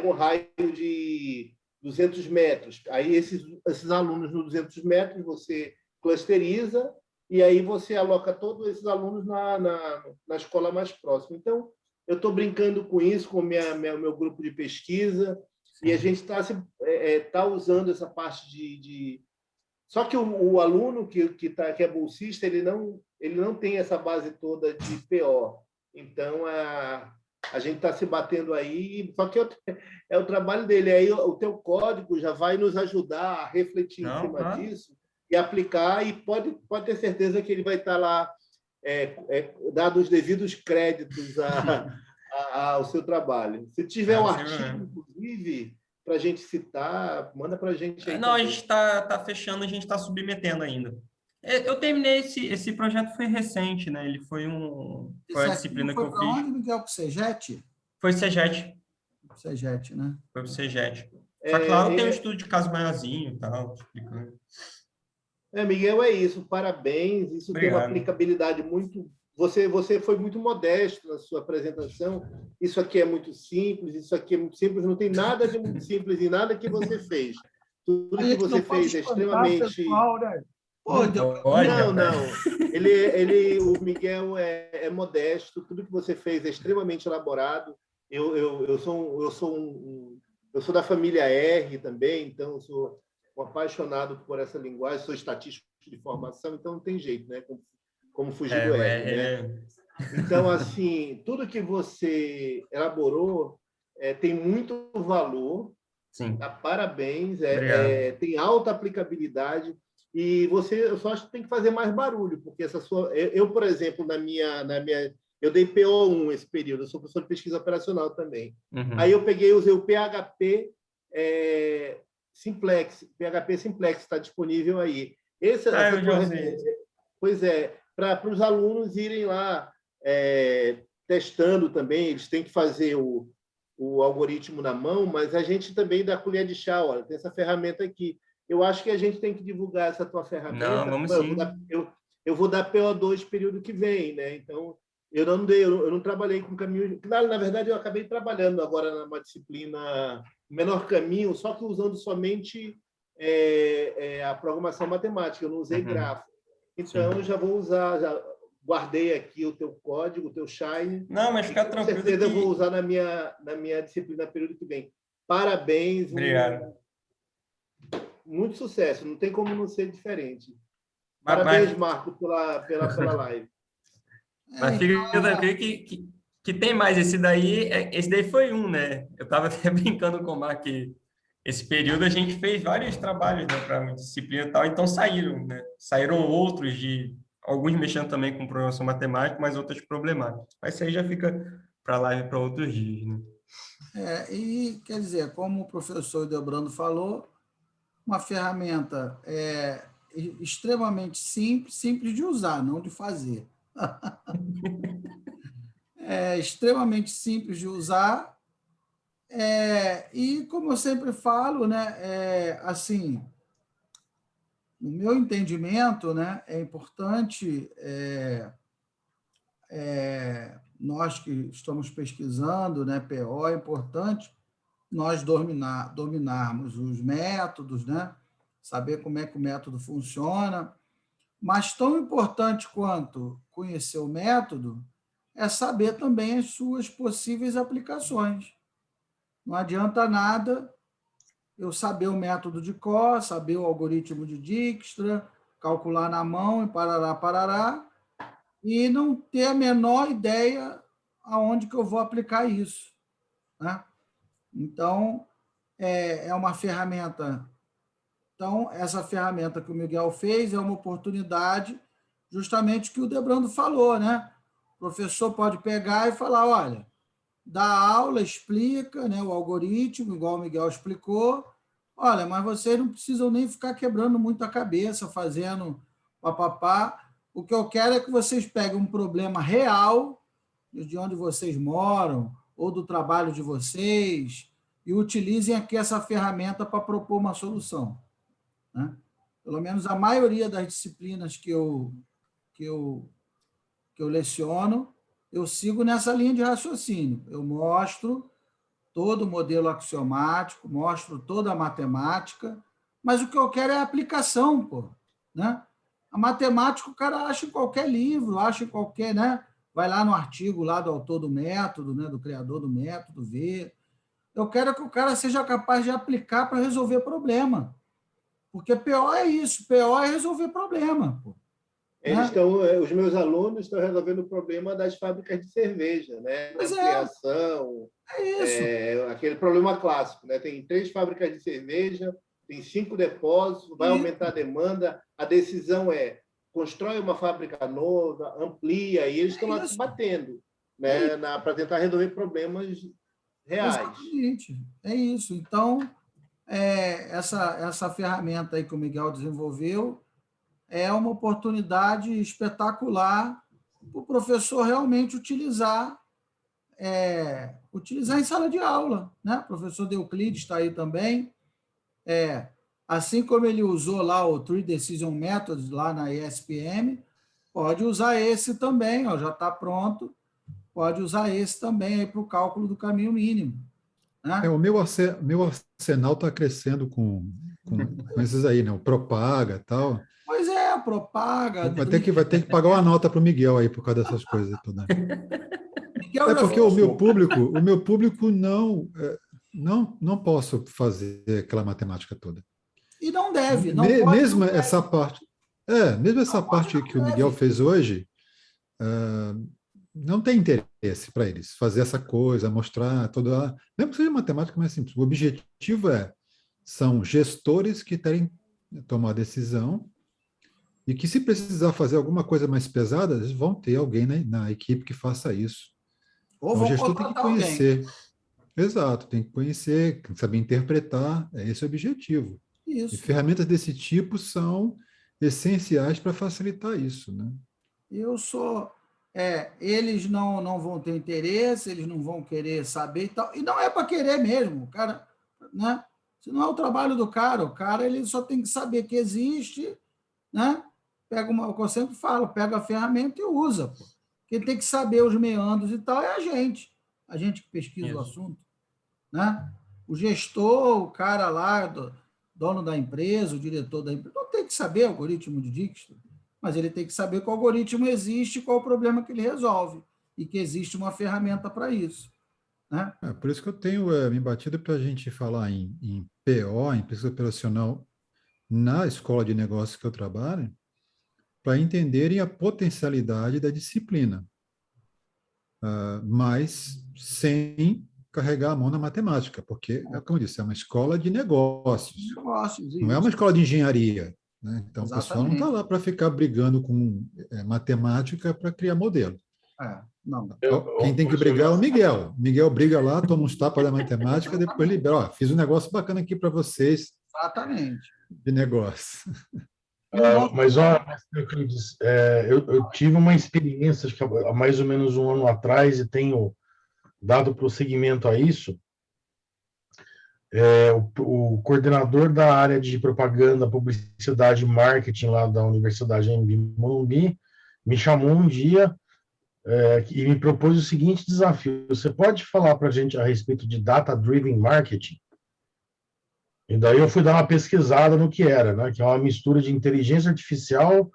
um raio de 200 metros. Aí, esses alunos nos 200 metros, você clusteriza e aí você aloca todos esses alunos na escola mais próxima. Então, eu estou brincando com isso, com o meu grupo de pesquisa, e a gente está usando essa parte de... Só que o aluno que é bolsista, ele não tem essa base toda de PO. Então, a gente está se batendo aí, só que é o trabalho dele. Aí o teu código já vai nos ajudar a refletir em cima disso e aplicar, e pode ter certeza que ele vai estar lá, dado os devidos créditos ao seu trabalho. Se tiver um artigo, inclusive, para a gente citar, manda para a gente aí. Não, também. A gente está fechando, a gente está submetendo ainda. Eu terminei esse projeto, foi recente, né? Ele foi a disciplina que eu fiz. Onde, Miguel? Para o CEGET? Foi CEGET. CEGET, né? Foi para o CEGET. Só que lá tem um estudo de caso maiorzinho e tal, explicando. Miguel, é isso. Parabéns. Isso Obrigado. Tem uma aplicabilidade muito... Você foi muito modesto na sua apresentação. Isso aqui é muito simples, isso aqui é muito simples. Não tem nada de muito simples em nada que você fez. Tudo que você fez é extremamente... Pessoal, né? Não. O Miguel é modesto. Tudo que você fez é extremamente elaborado. Eu sou da família R também, então eu sou um apaixonado por essa linguagem. Sou estatístico de formação, então não tem jeito, né? Como fugir do R, né? Então, assim, tudo que você elaborou tem muito valor. Sim. Tá? Parabéns. Tem alta aplicabilidade. E eu só acho que tem que fazer mais barulho, porque eu, por exemplo, eu dei PO1 esse período, eu sou professor de pesquisa operacional também. Uhum. Aí usei o PHP Simplex. PHP Simplex está disponível aí. Pois é, para os alunos irem lá testando também, eles têm que fazer o algoritmo na mão, mas a gente também dá colher de chá, olha, tem essa ferramenta aqui. Eu acho que a gente tem que divulgar essa tua ferramenta. Não, vamos sim. Eu vou dar PO2 período que vem, né? Então, eu não trabalhei com caminho... Na verdade, eu acabei trabalhando agora numa disciplina Menor Caminho, só que usando somente a programação matemática, eu não usei grafo. Então, eu já vou usar, já guardei aqui o teu código, o teu Shine. Não, mas fica tranquilo. Com certeza eu vou usar na minha disciplina período que vem. Parabéns. Obrigado. Muito sucesso, não tem como não ser diferente. Parabéns, Marco, pela live. Mas fica tranquilo que tem mais. Esse daí foi um, né? Eu estava até brincando com o Marco que esse período a gente fez vários trabalhos, né, para disciplina e tal, então saíram, né? Saíram outros alguns mexendo também com programação matemática, mas outros problemáticos. Mas isso aí já fica para live para outros dias, né? E, quer dizer, como o professor Delbrando falou, uma ferramenta extremamente simples de usar, não de fazer. É extremamente simples de usar. E, como eu sempre falo, né, assim, no meu entendimento, né, é importante nós que estamos pesquisando, né, PO, é importante nós dominarmos os métodos, né, saber como é que o método funciona, mas tão importante quanto conhecer o método é saber também as suas possíveis aplicações. Não adianta nada eu saber o método de cor, saber o algoritmo de Dijkstra, calcular na mão e parará, e não ter a menor ideia aonde que eu vou aplicar isso, né? Então, é uma ferramenta. Então, essa ferramenta que o Miguel fez é uma oportunidade, justamente que o Delbrando falou, né? O professor pode pegar e falar, olha, dá aula, explica, né, o algoritmo, igual o Miguel explicou. Olha, mas vocês não precisam nem ficar quebrando muito a cabeça, fazendo papapá. O que eu quero é que vocês peguem um problema real, de onde vocês moram, ou do trabalho de vocês, e utilizem aqui essa ferramenta para propor uma solução, né? Pelo menos a maioria das disciplinas que eu leciono, eu sigo nessa linha de raciocínio. Eu mostro todo o modelo axiomático, mostro toda a matemática, mas o que eu quero é a aplicação, pô, né? A matemática o cara acha em qualquer livro, acha em qualquer, né? Vai lá no artigo lá do autor do método, né? Do criador do método, vê. Eu quero que o cara seja capaz de aplicar para resolver problema, porque PO é isso, PO é resolver problema, pô. Os meus alunos estão resolvendo o problema das fábricas de cerveja, né? Ampliação, aquele problema clássico, né? Tem 3 fábricas de cerveja, tem 5 depósitos, vai aumentar a demanda, a decisão constrói uma fábrica nova, amplia, e eles estão lá se batendo, né? Para tentar resolver problemas reais. Exatamente, é isso. Então, essa ferramenta aí que o Miguel desenvolveu é uma oportunidade espetacular para o professor realmente utilizar em sala de aula, né? O professor Euclides está aí também. Assim como ele usou lá o Three Decision Methods lá na ESPM, pode usar esse também, ó, já está pronto, pode usar esse também para o cálculo do caminho mínimo, né? O meu arsenal está crescendo com esses aí, né? O Propaga e tal. Pois Propaga. Vai ter que pagar uma nota para o Miguel aí por causa dessas coisas todas. Porque o meu público não posso fazer aquela matemática toda. E não deve. Não mesmo pode, não essa deve. parte. Mesmo essa parte que o Miguel fez hoje, não tem interesse para eles fazer essa coisa, mostrar toda. Mesmo que seja matemática mais simples. O objetivo são gestores que querem tomar decisão e que, se precisar fazer alguma coisa mais pesada, eles vão ter alguém na equipe que faça isso. Ou então, vão o gestor tem que conhecer. Alguém. Exato, tem que conhecer, saber interpretar, esse é o objetivo. Isso. E ferramentas desse tipo são essenciais para facilitar isso, né? Eles não vão ter interesse, eles não vão querer saber e tal. E não é para querer mesmo, cara, né? Se não é o trabalho do cara, o cara ele só tem que saber que existe, né? O que eu sempre falo, pega a ferramenta e usa, pô. Quem tem que saber os meandros e tal é a gente que pesquisa o assunto, né? O gestor, o cara lá dono da empresa, o diretor da empresa, não tem que saber algoritmo de Dijkstra, mas ele tem que saber que o algoritmo existe e qual o problema que ele resolve, e que existe uma ferramenta para isso. Né? Por isso que eu tenho me batido para a gente falar em PO, em pesquisa operacional, na escola de negócios que eu trabalho, para entenderem a potencialidade da disciplina, mas sem carregar a mão na matemática, porque, como eu disse, é uma escola de negócios, não é uma escola de engenharia. Né? Então, exatamente. O pessoal não está lá para ficar brigando com matemática para criar modelo. Não. Quem tem que brigar é o Miguel. Miguel briga lá, toma uns tapas da matemática, depois libera. Fiz um negócio bacana aqui para vocês. Exatamente. De negócio. Eu tive uma experiência, acho que há mais ou menos um ano atrás, e tenho dado prosseguimento a isso. O coordenador da área de propaganda, publicidade e marketing lá da Universidade de Morumbi me chamou um dia e me propôs o seguinte desafio: você pode falar para a gente a respeito de data-driven marketing? E daí eu fui dar uma pesquisada no que era, né? Que é uma mistura de inteligência artificial,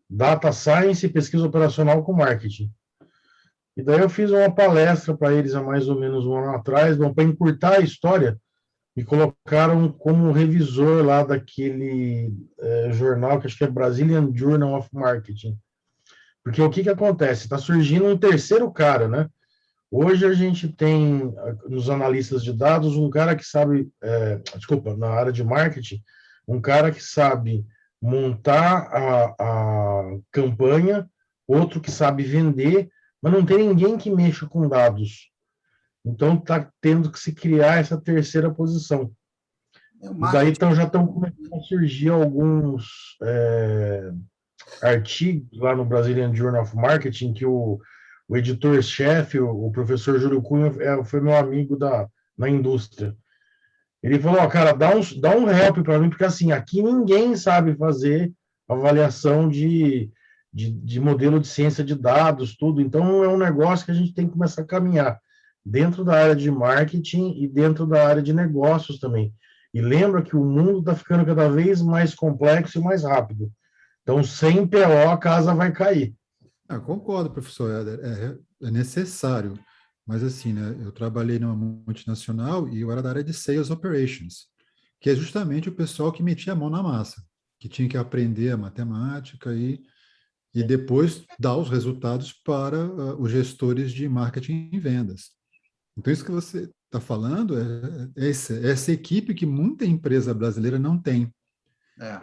data science e pesquisa operacional com marketing. E daí eu fiz uma palestra para eles há mais ou menos um ano atrás. Bom, para encurtar a história, me colocaram como revisor lá daquele jornal, que acho que é Brazilian Journal of Marketing. Porque o que acontece? Está surgindo um terceiro cara, né? Hoje a gente tem, nos analistas de dados, um cara que sabe, na área de marketing, um cara que sabe montar a campanha, outro que sabe vender, mas não tem ninguém que mexa com dados. Então, está tendo que se criar essa terceira posição. E daí então, já estão começando a surgir alguns artigos lá no Brazilian Journal of Marketing, que o editor-chefe, o professor Júlio Cunha, foi meu amigo na indústria. Ele falou, cara, dá um help para mim, porque assim, aqui ninguém sabe fazer avaliação de modelo de ciência de dados, tudo. Então, é um negócio que a gente tem que começar a caminhar dentro da área de marketing e dentro da área de negócios também. E lembra que o mundo está ficando cada vez mais complexo e mais rápido. Então, sem PO, a casa vai cair. Concordo, professor Éder, é necessário. Mas assim, né, eu trabalhei numa multinacional e eu era da área de Sales Operations, que é justamente o pessoal que metia a mão na massa, que tinha que aprender a matemática e depois dar os resultados para os gestores de marketing e vendas. Então, isso que você está falando é essa equipe que muita empresa brasileira não tem.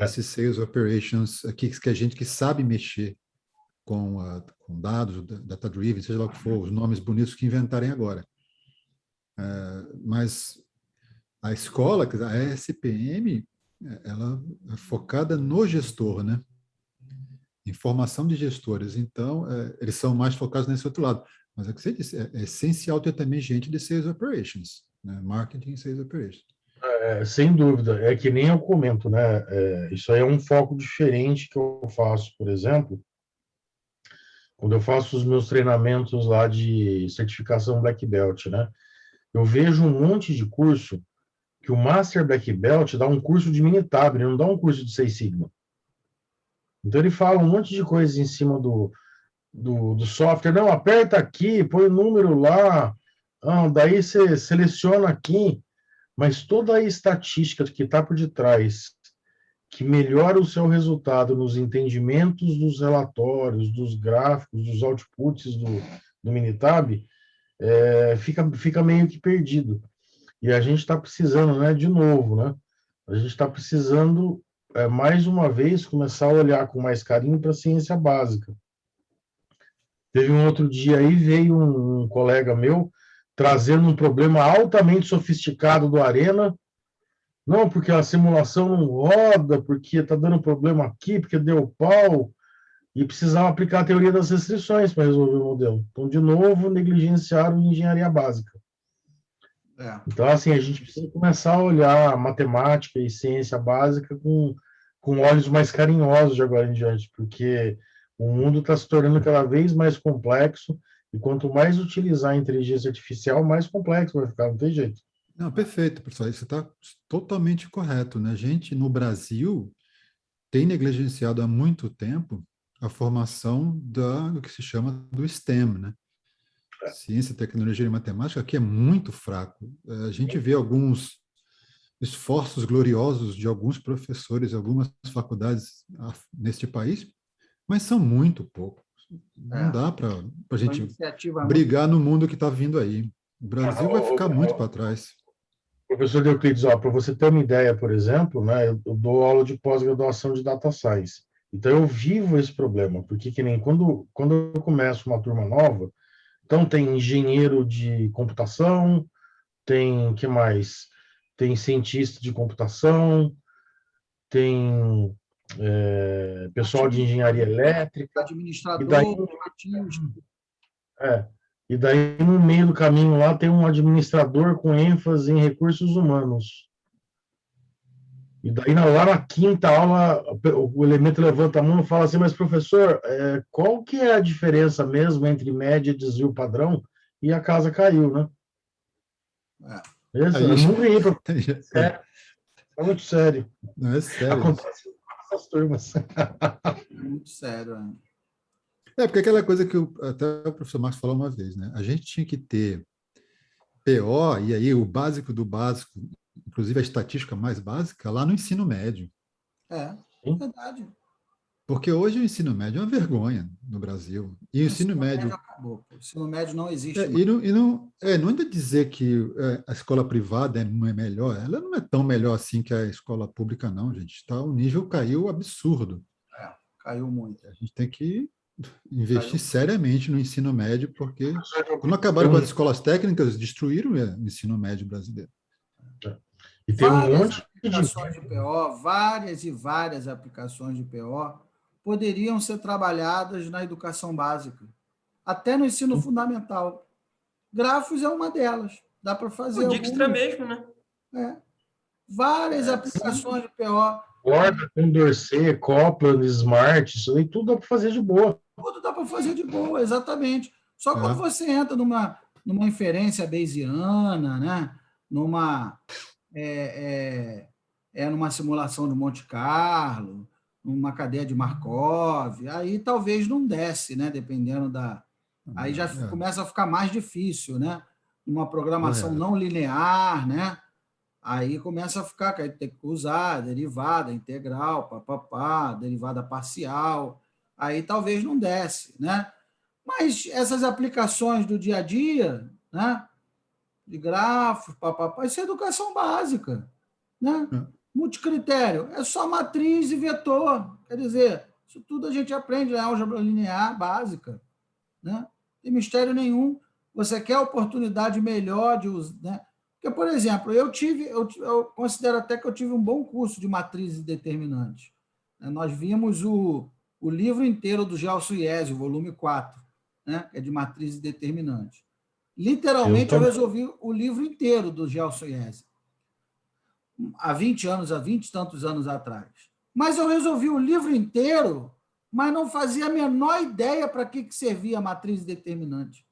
Esse Sales Operations, que a gente que sabe mexer com dados, data-driven, seja lá o que for, os nomes bonitos que inventarem agora. Mas a escola, a ESPM, ela é focada no gestor, né? Em formação de gestores. Então, eles são mais focados nesse outro lado. Mas é o que você disse, é essencial ter também gente de Sales Operations, né? Marketing e Sales Operations. Sem dúvida. É que nem eu comento, né? Isso aí é um foco diferente que eu faço, por exemplo, quando eu faço os meus treinamentos lá de certificação Black Belt, né? Eu vejo um monte de curso que o Master Black Belt dá um curso de Minitab, ele não dá um curso de Six Sigma. Então ele fala um monte de coisas em cima do software. Não, aperta aqui, põe o número lá, daí você seleciona aqui, mas toda a estatística que está por detrás, que melhora o seu resultado nos entendimentos dos relatórios, dos gráficos, dos outputs do Minitab, fica meio que perdido. E a gente está precisando, né, de novo, né? A gente está precisando, mais uma vez, começar a olhar com mais carinho para a ciência básica. Teve um outro dia aí, veio um colega meu trazendo um problema altamente sofisticado do Arena. Não, porque a simulação não roda, porque está dando problema aqui, porque deu pau, e precisava aplicar a teoria das restrições para resolver o modelo. Então, de novo, negligenciaram engenharia básica. Então, assim, a gente precisa começar a olhar matemática e ciência básica com olhos mais carinhosos de agora em diante, porque o mundo está se tornando cada vez mais complexo, e quanto mais utilizar a inteligência artificial, mais complexo vai ficar, não tem jeito. Não, perfeito, professor. Isso está totalmente correto, né? A gente, no Brasil, tem negligenciado há muito tempo a formação do que se chama do STEM, né? Ciência, tecnologia e matemática, que é muito fraco. A gente vê alguns esforços gloriosos de alguns professores, algumas faculdades neste país, mas são muito poucos. Não dá para a gente brigar no mundo que está vindo aí. O Brasil vai ficar muito para trás. Professor Euclides, para você ter uma ideia, por exemplo, né, eu dou aula de pós-graduação de Data Science. Então, eu vivo esse problema, porque que nem quando eu começo uma turma nova, então tem engenheiro de computação, tem, que mais? Tem cientista de computação, tem pessoal de engenharia elétrica, administrador, e daí no meio do caminho lá tem um administrador com ênfase em recursos humanos. E daí lá na quinta aula o elemento levanta a mão e fala assim, mas professor, qual que é a diferença mesmo entre média, desvio padrão? E a casa caiu, né? Eu não ri, sério. É muito sério. Não, é sério. Acontece com essas turmas. Muito sério. Porque aquela coisa que até o professor Marcos falou uma vez, né? A gente tinha que ter PO, e aí o básico do básico, inclusive a estatística mais básica, lá no ensino médio. É verdade. Porque hoje o ensino médio é uma vergonha no Brasil. E o ensino médio acabou. O ensino médio não existe mais. Não é dizer que a escola privada não é melhor. Ela não é tão melhor assim que a escola pública, não, gente. O nível caiu absurdo. Caiu muito. A gente tem que investir seriamente no ensino médio, porque quando acabaram com as escolas técnicas, destruíram o ensino médio brasileiro. E tem um monte de aplicações de PO, várias e várias aplicações de PO poderiam ser trabalhadas na educação básica, até no ensino fundamental. Grafos é uma delas. Dá para fazer o Dijkstra mesmo, né? Várias aplicações de PO. Borda, Condorcet, Copland, Smart, isso aí tudo dá para fazer de boa. Tudo dá para fazer de boa, exatamente. Só quando você entra numa inferência bayesiana, né? numa simulação de Monte Carlo, numa cadeia de Markov, aí talvez não desce, né? Dependendo da... Aí já começa a ficar mais difícil, né? Uma programação não linear, né? Aí começa a ficar, que tem que usar derivada integral, derivada parcial, aí talvez não desce, né? Mas essas aplicações do dia a dia, né? De grafos, isso é educação básica, né? Multicritério, é só matriz e vetor, quer dizer, isso tudo a gente aprende na álgebra linear básica, né? Não tem mistério nenhum. Você quer oportunidade melhor de usar, né? Porque, por exemplo, eu considero até que eu tive um bom curso de matrizes determinantes. Nós vimos o livro inteiro do Gelson Iesi, volume 4, né? Que é de matrizes determinantes. Literalmente, eu resolvi o livro inteiro do Gelson Iesi, há 20 e tantos anos atrás. Mas eu resolvi o livro inteiro, mas não fazia a menor ideia para que servia a matriz determinante.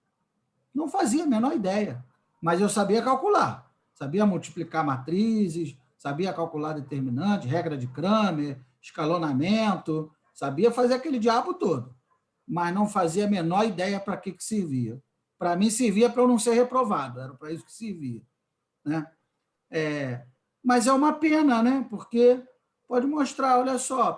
Não fazia a menor ideia. Mas eu sabia calcular, sabia multiplicar matrizes, sabia calcular determinante, regra de Cramer, escalonamento, sabia fazer aquele diabo todo, mas não fazia a menor ideia para que servia. Para mim, servia para eu não ser reprovado, era para isso que servia, né? Mas é uma pena, né? Porque pode mostrar, olha só,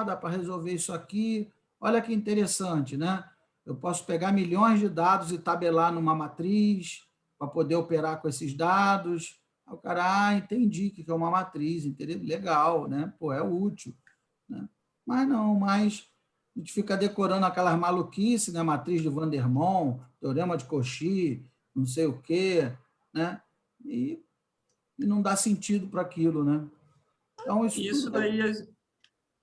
dá para resolver isso aqui, olha que interessante, né? Eu posso pegar milhões de dados e tabelar numa matriz para poder operar com esses dados. Aí o cara, entendi o que é uma matriz, entendeu? Legal, né? É útil. Né? Mas não, a gente fica decorando aquelas maluquices, né? Matriz de Van der Waals, teorema de Cauchy, não sei o quê, né? E não dá sentido para aquilo, né? Então, isso daí...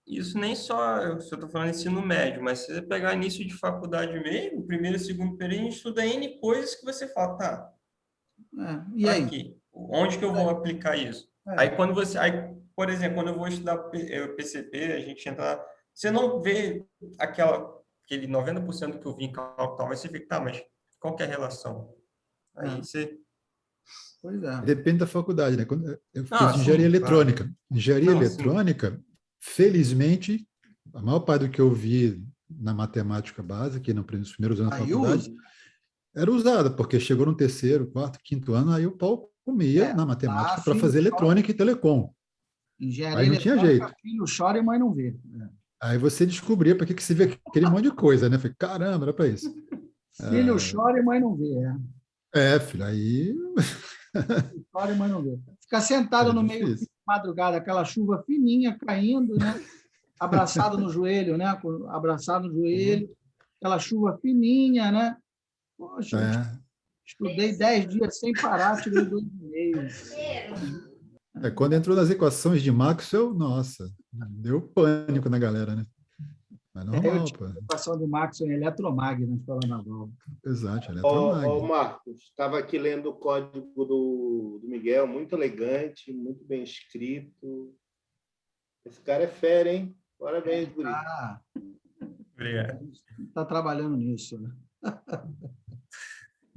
Isso nem só, eu estou falando ensino médio, mas se você pegar início de faculdade mesmo, primeiro e segundo período, a gente estuda N coisas que você fala, tá, e aí? Aqui, onde que eu vou aplicar isso? Aí, por exemplo, quando eu vou estudar PCP, a gente entra lá, você não vê aquele 90% que eu vi em cálculo, mas você fica, tá, mas qual que é a relação? Aí você Pois é. Depende da faculdade, né? Quando eu fiz engenharia eletrônica. Engenharia eletrônica, felizmente, a maior parte do que eu vi na matemática básica, nos primeiros anos da faculdade, era usada, porque chegou no terceiro, quarto, quinto ano, aí o pau comia na matemática para fazer eletrônica e telecom. Engenharia aí não tinha jeito. Filho chora e mãe não vê. Aí você descobria para que se vê aquele monte de coisa, né? Falei, caramba, era para isso. Filho chora e mãe não vê. Filho, aí... Chora e mãe não vê. Ficar sentado no meio de madrugada, aquela chuva fininha caindo, né? Abraçado no joelho, né? Abraçado no joelho, aquela chuva fininha, né? Poxa, estudei 10 dias sem parar, tirei 2,5. Quando entrou nas equações de Maxwell, nossa, deu pânico na galera, né? Mas normal, pô. Equação de Maxwell em Eletromag na Escola Naval. Exato, Eletromag. Marcos, estava aqui lendo o código do Miguel, muito elegante, muito bem escrito. Esse cara é fera, hein? Parabéns, guri. Obrigado. Está trabalhando nisso, né?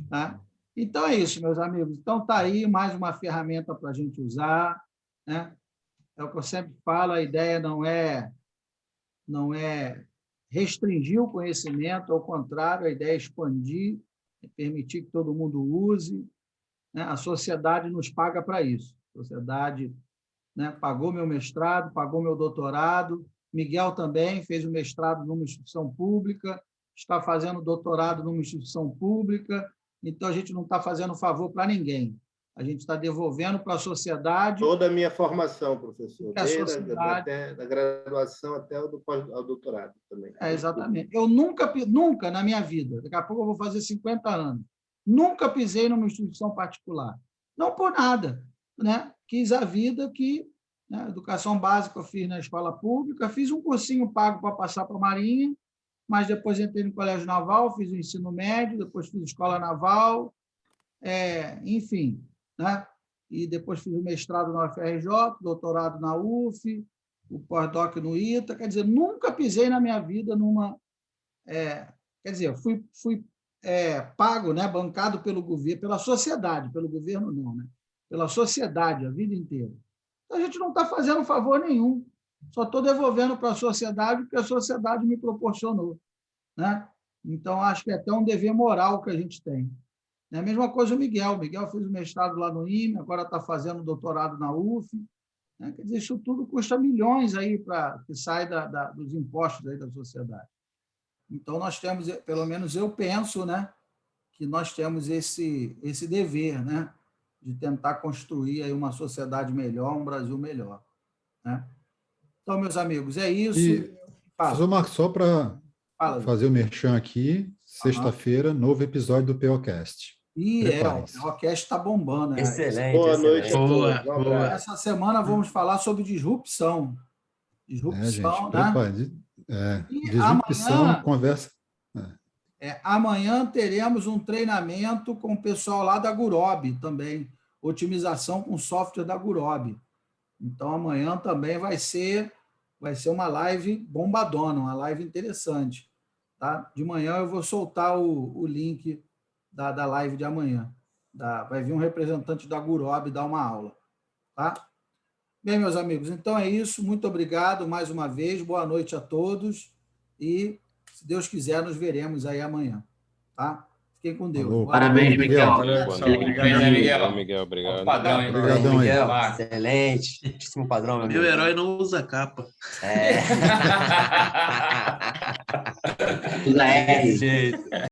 Tá? Então é isso, meus amigos. Então está aí mais uma ferramenta para a gente usar, né? É o que eu sempre falo, a ideia não é restringir o conhecimento, ao contrário, a ideia é expandir, é permitir que todo mundo use, né? A sociedade nos paga para isso. A sociedade, né, pagou meu mestrado, pagou meu doutorado. Miguel também fez o mestrado numa instituição pública, está fazendo doutorado numa instituição pública. Então, a gente não está fazendo favor para ninguém. A gente está devolvendo para a sociedade... Toda a minha formação, professor. Desde da graduação até o doutorado também. Exatamente. Eu nunca na minha vida, daqui a pouco eu vou fazer 50 anos, nunca pisei numa instituição particular. Não por nada, né? Quis a vida que... Né, educação básica eu fiz na escola pública, fiz um cursinho pago para passar para a Marinha, mas depois entrei no colégio naval, fiz o ensino médio, depois fiz escola naval, enfim, né? E depois fiz o mestrado na UFRJ, doutorado na UF, o pós-doc no ITA. Quer dizer, nunca pisei na minha vida numa... quer dizer, fui pago, né, bancado pelo governo, pela sociedade, pelo governo não, né? Pela sociedade a vida inteira. Então, a gente não está fazendo favor nenhum. Só estou devolvendo para a sociedade o que a sociedade me proporcionou, né? Então, acho que é até um dever moral que a gente tem. É a mesma coisa o Miguel. O Miguel fez o mestrado lá no IME, agora está fazendo doutorado na UF. Né? Quer dizer, isso tudo custa milhões aí que sai dos impostos aí da sociedade. Então, nós temos, pelo menos eu penso, né, que nós temos esse dever, né, de tentar construir aí uma sociedade melhor, um Brasil melhor, né? Então, meus amigos, é isso. Professor Marcos, só para fazer o merchan aqui, sexta-feira, novo episódio do POcast. O POcast está bombando. Né? Excelente. Boa noite. Boa. Essa semana vamos falar sobre disrupção. Disrupção, gente, né? Disrupção, amanhã, conversa. Amanhã teremos um treinamento com o pessoal lá da Gurobi também, otimização com software da Gurobi. Então, amanhã também vai ser uma live bombadona, uma live interessante. Tá? De manhã eu vou soltar o link da live de amanhã. Vai vir um representante da Gurobi dar uma aula. Tá? Bem, meus amigos, então é isso. Muito obrigado mais uma vez. Boa noite a todos. E, se Deus quiser, nos veremos aí amanhã. Tá? Fiquem com Deus. Parabéns, Miguel. Obrigado, Miguel. Obrigado. Padrão, hein? Obrigadão, Miguel. Excelente. Altíssimo padrão, meu herói não usa capa. Usa R.